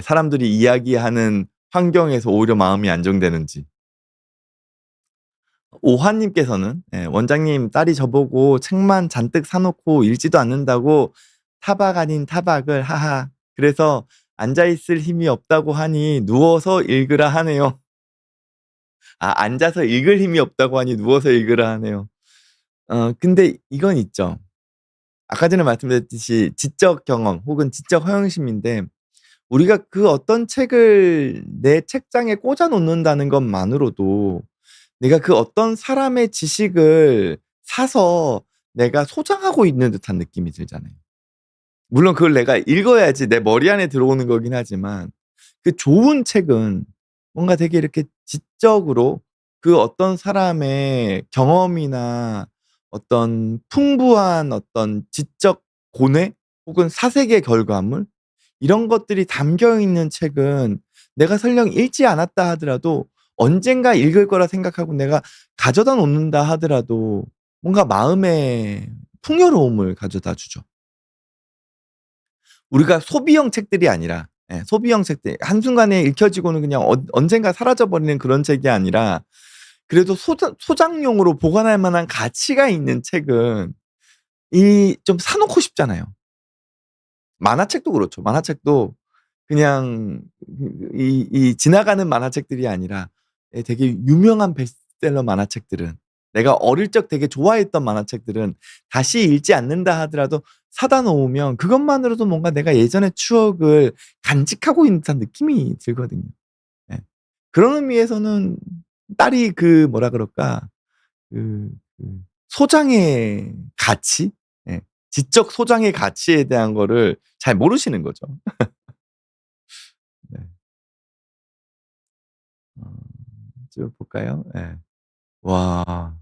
사람들이 이야기하는 환경에서 오히려 마음이 안정되는지. 오한 님께서는 "원장님 딸이 저보고 책만 잔뜩 사 놓고 읽지도 않는다고 타박 아닌 타박을 하하. 그래서 앉아 있을 힘이 없다고 하니 누워서 읽으라 하네요." 앉아서 읽을 힘이 없다고 하니 누워서 읽으라 하네요. 근데 이건 있죠. 아까 전에 말씀드렸듯이 지적 경험 혹은 지적 허영심인데 우리가 그 어떤 책을 내 책장에 꽂아 놓는다는 것만으로도 내가 그 어떤 사람의 지식을 사서 내가 소장하고 있는 듯한 느낌이 들잖아요. 물론 그걸 내가 읽어야지 내 머리 안에 들어오는 거긴 하지만 그 좋은 책은 뭔가 되게 이렇게 지적으로 그 어떤 사람의 경험이나 어떤 풍부한 어떤 지적 고뇌 혹은 사색의 결과물 이런 것들이 담겨 있는 책은 내가 설령 읽지 않았다 하더라도 언젠가 읽을 거라 생각하고 내가 가져다 놓는다 하더라도 뭔가 마음의 풍요로움을 가져다 주죠. 우리가 소비형 책들이 아니라 소비형 책들 한순간에 읽혀지고는 그냥 언젠가 사라져 버리는 그런 책이 아니라 그래도 소장용으로 보관할 만한 가치가 있는 책은 이 좀 사 놓고 싶잖아요. 만화책도 그렇죠. 만화책도 그냥 이 지나가는 만화책들이 아니라 되게 유명한 베스트셀러 만화책들은 내가 어릴 적 되게 좋아했던 만화책들은 다시 읽지 않는다 하더라도 사다 놓으면 그것만으로도 뭔가 내가 예전의 추억을 간직하고 있는 듯한 느낌이 들거든요. 예. 그런 의미에서는 딸이 그 뭐라 그럴까 그 소장의 가치? 예. 지적 소장의 가치에 대한 거를 잘 모르시는 거죠. 네. 어 쭉 볼까요? 예. 와.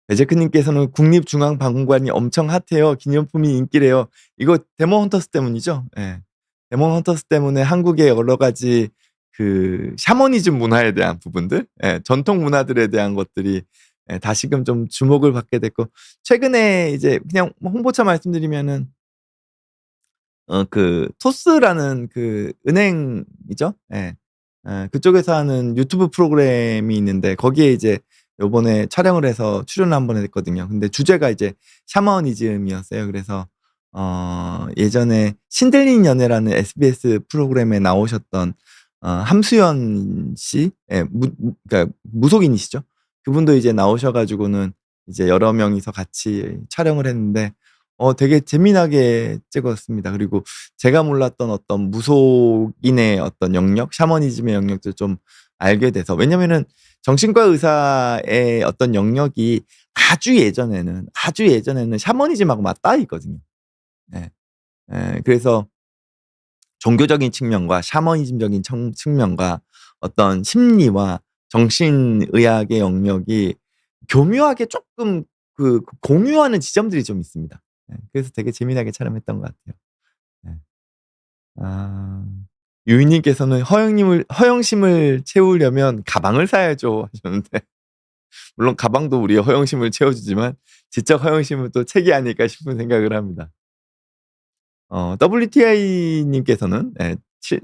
에제크 님께서는 "국립중앙박물관이 엄청 핫해요. 기념품이 인기래요." 이거 데몬 헌터스 때문이죠? 예. 데몬 헌터스 때문에 한국의 여러 가지 그 샤머니즘 문화에 대한 부분들 전통 문화들에 대한 것들이 다시금 좀 주목을 받게 됐고 최근에 이제 그냥 뭐 홍보차 말씀드리면은 그 토스라는 그 은행이죠. 예. 그쪽에서 하는 유튜브 프로그램이 있는데 거기에 이제 요번에 촬영을 해서 출연을 한번 했거든요. 근데 주제가 이제 샤머니즘이었어요. 그래서 예전에 신들린 연애라는 SBS 프로그램에 나오셨던 함수연 씨 그러니까 무속인이시죠. 그분도 이제 나오셔 가지고는 이제 여러 명이서 같이 촬영을 했는데 되게 재미나게 찍었습니다. 그리고 제가 몰랐던 어떤 무속인의 어떤 영역, 샤머니즘의 영역도 좀 알게 돼서 왜냐면은 정신과 의사의 어떤 영역이 아주 예전에는 샤머니즘하고 맞닿아 있거든요. 네. 그래서 종교적인 측면과 샤머니즘적인 측면과 어떤 심리와 정신의학의 영역이 교묘하게 쪼끔 공유하는 지점들이 좀 있습니다. 그래서 되게 재미나게 촬영했던 것 같아요. 네. 아. 유이님께서는 "허영심을 채우려면 가방을 사야죠." 하셨는데 물론 가방도 우리의 허영심을 채워주지만 지적 허영심은 또 책이 아닐까 싶은 생각을 합니다. WTI 님께서는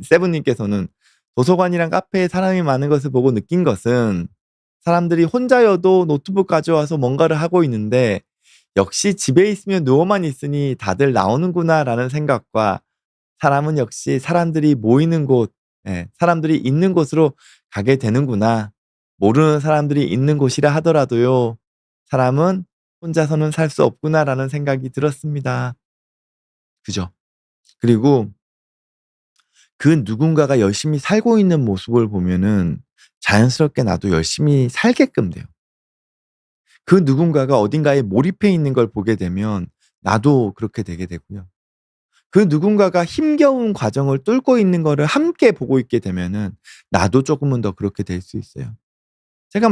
세븐 님께서는 "도서관이랑 카페에 사람이 많은 것을 보고 느낀 것은 사람들이 혼자여도 노트북 가져와서 뭔가를 하고 있는데 '역시 집에 있으면 누워만 있으니 다들 나오는구나.'라는 생각과 '사람은 역시 사람들이 모이는 곳 사람들이 있는 곳으로 가게 되는구나. 모르는 사람들이 있는 곳이라 하더라도요. 사람은 혼자서는 살 수 없구나.'라는 생각이 들었습니다." 그죠? 그리고 그 누군가가 열심히 살고 있는 모습을 보면은 자연스럽게 나도 열심히 살게끔 돼요. 그 누군가가 어딘가에 몰입해 있는 걸 보게 되면 나도 그렇게 되게 되고요. 그 누군가가 힘겨운 과정을 뚫고 있는 거를 함께 보고 있게 되면은 나도 조금은 더 그렇게 될 수 있어요. 제가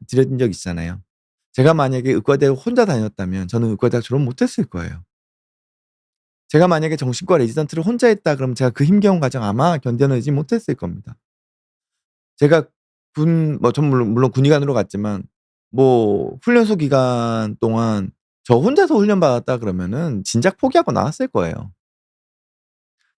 드린 적 있잖아요. 제가 만약에 의과대학 혼자 다녔다면 저는 의과대학 졸업 못 했을 거예요. 제가 만약에 정신과 레지던트를 혼자 했다 그러면 제가 그 힘겨운 과정 아마 견뎌내지 못했을 겁니다. 제가 전 물론 군의관으로 갔지만 뭐 훈련소 기간 동안 저 혼자서 훈련 받았다 그러면은 진작 포기하고 나왔을 거예요.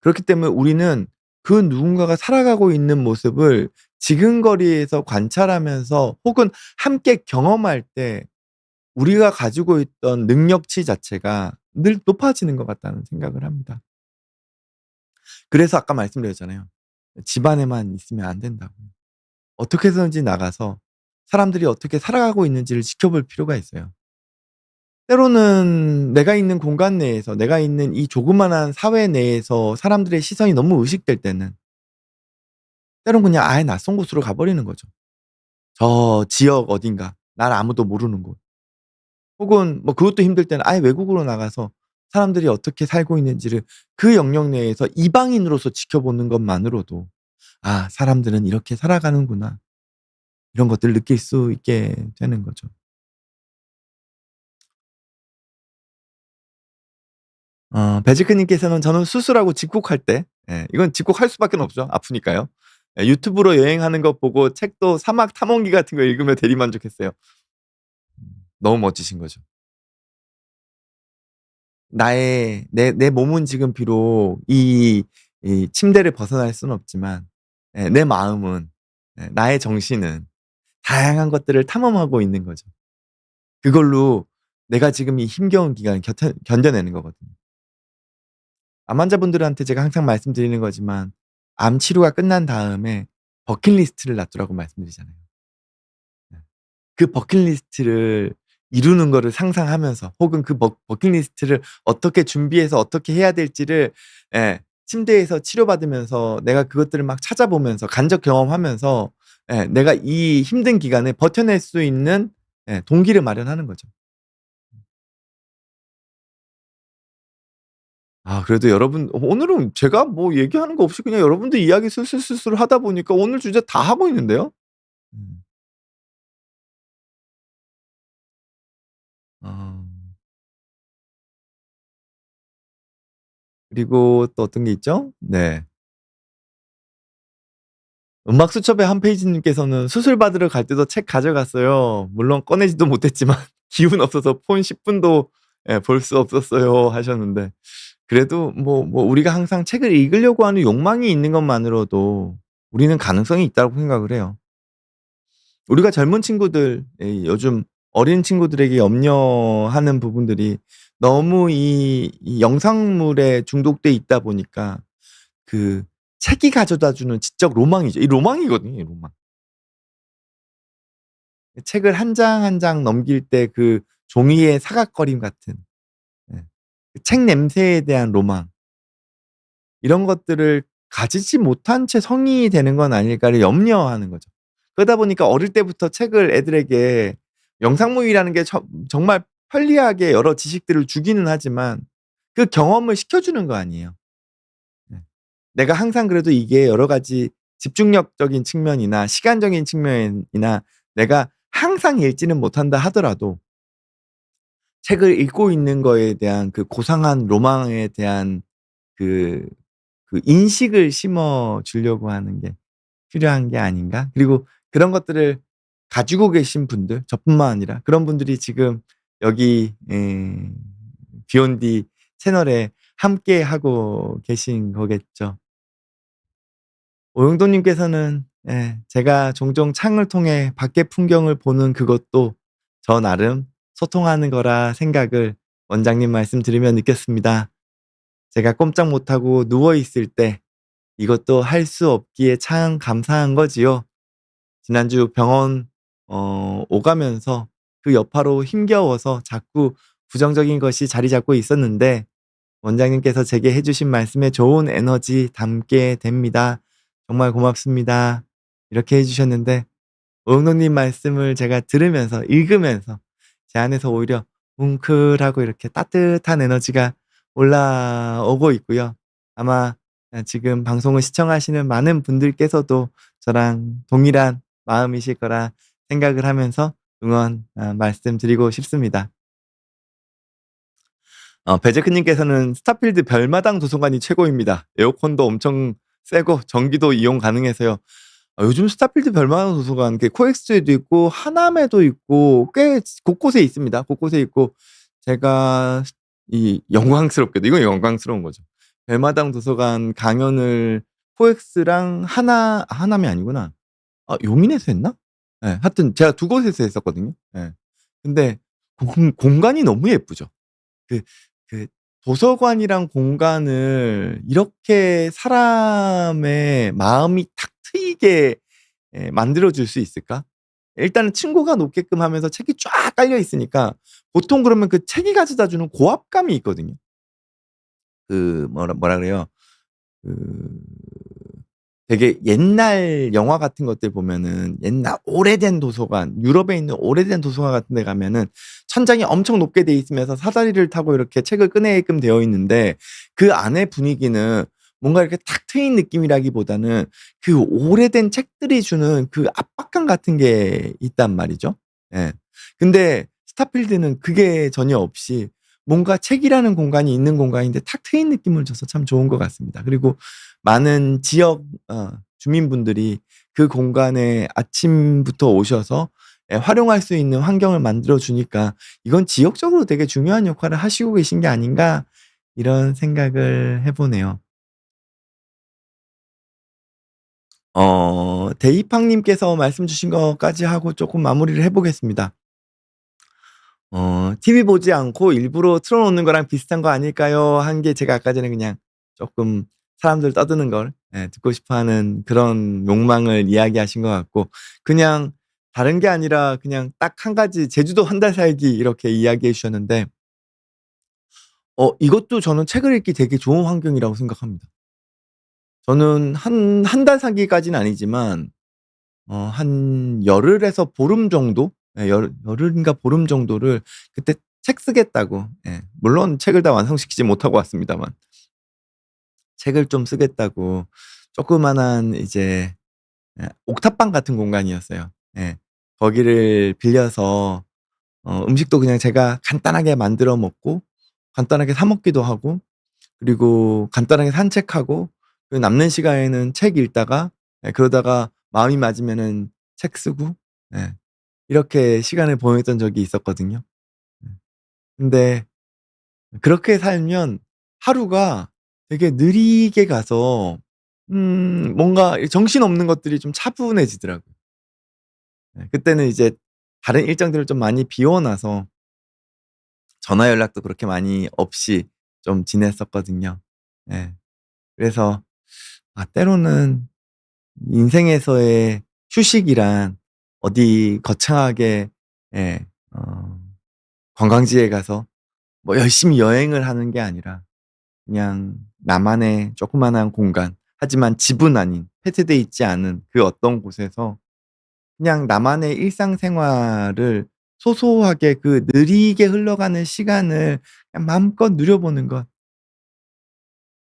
그렇기 때문에 우리는 그 누군가가 살아가고 있는 모습을 지근거리에서 관찰하면서 혹은 함께 경험할 때 우리가 가지고 있던 능력치 자체가 늘 높아지는 것 같다는 생각을 합니다. 그래서 아까 말씀드렸잖아요. 집 안에만 있으면 안 된다고요. 어떻게 해서든지 나가서 사람들이 어떻게 살아가고 있는지를 지켜볼 필요가 있어요. 때로는 내가 있는 공간 내에서 내가 있는 이 조그마한 사회 내에서 사람들의 시선이 너무 의식될 때는 때론 그냥 아예 낯선 곳으로 가 버리는 거죠. 저 지역 어딘가 날 아무도 모르는 곳. 혹은 뭐 그것도 힘들 때는 아예 외국으로 나가서 사람들이 어떻게 살고 있는지를 그 영역 내에서 이방인으로서 지켜보는 것만으로도 '아 사람들은 이렇게 살아가는구나.' 이런 것들을 느낄 수 있게 되는 거죠. 배지크 님께서는 "저는 수술하고 집콕할 때" 이건 집콕할 수밖에는 없죠. 아프니까요. "유튜브로 여행하는 것 보고 책도 사막 탐험기 같은 거 읽으며 대리만족했어요." 너무 멋지신 거죠. 나의 내 몸은 지금 비록 이 침대를 벗어날 수는 없지만 내 마음은 나의 정신은 다양한 것들을 탐험하고 있는 거죠. 그걸로 내가 지금 이 힘겨운 기간을 견뎌내는 거거든요. 암 환자분들한테 제가 항상 말씀드리는 거지만 암 치료가 끝난 다음에 버킷리스트를 놔두라고 말씀드리잖아요. 네. 그 버킷리스트를 이루는 거를 상상하면서 혹은 그 버킷리스트를 어떻게 준비해서 어떻게 해야 될지를 침대에서 치료받으면서 내가 그것들을 막 찾아보면서 간접 경험하면서 내가 이 힘든 기간을 버텨낼 수 있는 동기를 마련하는 거죠. 그래도 여러분 오늘은 제가 뭐 얘기하는 거 없이 그냥 여러분들 이야기 술술술술 하다 보니까 오늘 주제 다 하고 있는데요. 음. 어. 그리고 또 어떤 게 있죠? 네. 음악 수첩의 한 페이지님께서는 "수술 받으러 갈 때도 책 가져갔어요. 물론 꺼내지도 못했지만 기운 없어서 폰 10 분도 볼 수 없었어요." 하셨는데 그래도 뭐 우리가 항상 책을 읽으려고 하는 욕망이 있는 것만으로도 우리는 가능성이 있다고 생각을 해요. 우리가 젊은 친구들 요즘 어린 친구들에게 염려하는 부분들이 너무 이 영상물에 중독돼 있다 보니까 그 책이 가져다 주는 지적 로망이죠. 이 로망이거든요, 이 로망. 책을 한 장 한 장 넘길 때 그 종이의 사각거림 같은 예 그 책 냄새에 대한 로망 이런 것들을 가지지 못한 채 성인이 되는 건 아닐까를 염려하는 거죠. 그러다 보니까 어릴 때부터 책을 애들에게 영상물이라는 게 정말 편리하게 여러 지식들을 주기는 하지만 그 경험을 시켜주는 거 아니에요. 네. 내가 항상 그래도 이게 여러 가지 집중력적인 측면이나 시간적인 측면이나 내가 항상 읽지는 못한다 하더라도 책을 읽고 있는 거에 대한 그 고상한 로망에 대한 그 인식을 심어 주려고 하는 게 필요한 게 아닌가? 그리고 그런 것들을 가지고 계신 분들 저뿐만 아니라 그런 분들이 지금 여기 비욘디 채널에 함께하고 계신 거겠죠. 오영돈 님께서는 제가 종종 창을 통해 밖의 풍경을 보는 그것도 저 나름 소통하는 거라 생각을 원장님 말씀 들으며 느꼈습니다. 제가 꼼짝 못하고 누워 있을 때 이것도 할 수 없기에 참 감사한 거지요. 지난주 병원 오가면서 그 여파로 힘겨워서 자꾸 부정적인 것이 자리 잡고 있었는데 원장님께서 제게 해 주신 말씀에 좋은 에너지 담게 됩니다. 정말 고맙습니다. 이렇게 해 주셨는데 오영노님 말씀을 제가 들으면서 읽으면서 제 안에서 오히려 뭉클하고 이렇게 따뜻한 에너지가 올라오고 있고요. 아마 지금 방송을 시청하시는 많은 분들께서도 저랑 동일한 마음이실 거라 생각을 하면서 응원 말씀드리고 싶습니다. 배제크 님께서는 "스타필드 별마당 도서관이 최고입니다. 에어컨도 엄청 세고 전기도 이용 가능해서요." 요즘 스타필드 별마당 도서관 코엑스에도 있고 하남에도 있고 꽤 곳곳에 있습니다. 곳곳에 있고 제가 이 영광스럽게도 이건 영광스러운 거죠. 별마당 도서관 강연을 코엑스랑 하남이 아니구나. 용인에서 했나? 하여튼 제가 두 곳에서 했었거든요. 근데 공간이 너무 예쁘죠. 그 그 도서관이란 공간을 이렇게 사람의 마음이 탁 트이게 만들어 줄 수 있을까? 일단은 층고가 높게끔 하면서 책이 쫙 깔려 있으니까 보통 그러면 그 책이 가져다 주는 고압감이 있거든요. 그 뭐라 그래요? 그 되게 옛날 영화 같은 것들 보면은 옛날 오래된 도서관, 유럽에 있는 오래된 도서관 같은 데 가면은 천장이 엄청 높게 돼 있으면서 사다리를 타고 이렇게 책을 꺼내게끔 되어 있는데 그 안의 분위기는 뭔가 이렇게 탁 트인 느낌이라기보다는 그 오래된 책들이 주는 그 압박감 같은 게 있단 말이죠. 예. 근데 스타필드는 그게 전혀 없이 뭔가 책이라는 공간이 있는 공간인데 탁 트인 느낌을 줘서 참 좋은 것 같습니다. 그리고 많은 지역 주민분들이 그 공간에 아침부터 오셔서 활용할 수 있는 환경을 만들어 주니까 '이건 지역적으로 되게 중요한 역할을 하시고 계신 게 아닌가.' 이런 생각을 해 보네요. 대이팡 님께서 말씀 주신 것까지 하고 쪼끔 마무리를 해 보겠습니다. "TV 보지 않고 일부러 틀어 놓는 거랑 비슷한 거 아닐까요?" 한 게 제가 아까 전에 그냥 쪼끔 사람들 떠드는 걸 듣고 싶어 하는 그런 욕망을 이야기하신 것 같고 그냥 다른 게 아니라 그냥 딱 한 가지 제주도 한 달 살기 이렇게 이야기해 주셨는데 이것도 저는 책을 읽기 되게 좋은 환경이라고 생각합니다. 저는 한 달 살기까지는 아니지만 한 열흘에서 보름 정도 열흘인가 보름 정도를 그때 책 쓰겠다고 물론 책을 다 완성시키지 못하고 왔습니다만 책을 좀 쓰겠다고 조그마한 이제 옥탑방 같은 공간이었어요. 예. 거기를 빌려서 음식도 그냥 제가 간단하게 만들어 먹고 간단하게 사 먹기도 하고 그리고 간단하게 산책하고 그리고 남는 시간에는 책 읽다가 그러다가 마음이 맞으면은 책 쓰고 예 이렇게 시간을 보냈던 적이 있었거든요. 근데 그렇게 살면 하루가 되게 느리게 가서 뭔가 정신없는 것들이 좀 차분해지더라고요. 그때는 이제 다른 일정들을 좀 많이 비워 놔서 전화 연락도 그렇게 많이 없이 좀 지냈었거든요. 예. 그래서 때로는 인생에서의 휴식이란 어디 거창하게 예 관광지에 가서 뭐 열심히 여행을 하는 게 아니라 그냥 나만의 조그마한 공간 하지만 집은 아닌 폐쇄돼 있지 않은 그 어떤 곳에서 그냥 나만의 일상생활을 소소하게 그 느리게 흘러가는 시간을 그냥 마음껏 누려보는 것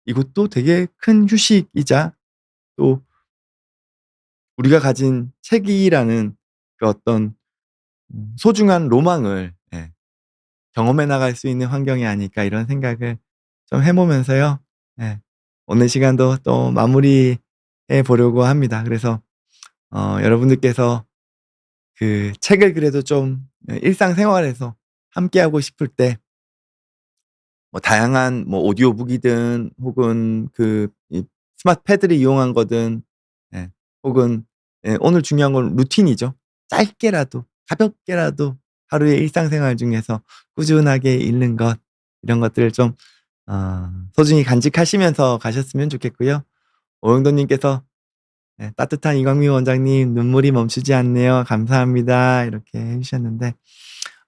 이것도 되게 큰 휴식이자 또 우리가 가진 책이라는 그 어떤 소중한 로망을 경험해 나갈 수 있는 환경이 아닐까 이런 생각을 좀 해 보면서요. 예. 오늘 시간도 또 마무리해 보려고 합니다. 그래서 여러분들께서 그 책을 그래도 좀 일상생활에서 함께하고 싶을 때 뭐 다양한 뭐 오디오북이든 혹은 그 이 스마트 패드를 이용한 거든 예 혹은 오늘 중요한 건 루틴이죠. 짧게라도 가볍게라도 하루의 일상생활 중에서 꾸준하게 읽는 것 이런 것들을 좀 소중히 간직하시면서 가셨으면 좋겠고요. 오영돈 님께서 "따뜻한 이광민 원장님 눈물이 멈추지 않네요. 감사합니다." 이렇게 해 주셨는데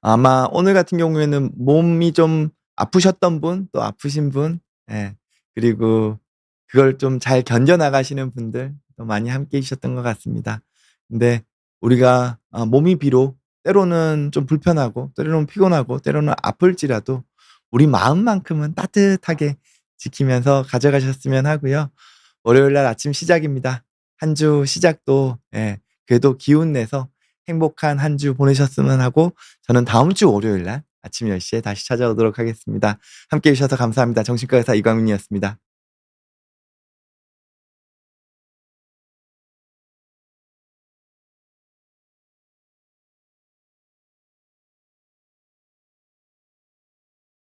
아마 오늘 같은 경우에는 몸이 좀 아프셨던 분 또 아프신 분 그리고 그걸 좀 잘 견뎌 나가시는 분들 또 많이 함께 해 주셨던 것 같습니다. 근데 우리가 몸이 비록 때로는 좀 불편하고 때로는 피곤하고 때로는 아플지라도 우리 마음만큼은 따뜻하게 지키면서 가져가셨으면 하고요. 월요일 날 아침 시작입니다. 한 주 시작도 그래도 기운 내서 행복한 한 주 보내셨으면 하고 저는 다음 주 월요일 날 아침 10 시에 다시 찾아오도록 하겠습니다. 함께 해 주셔서 감사합니다. 정신과 의사 이광민이었습니다.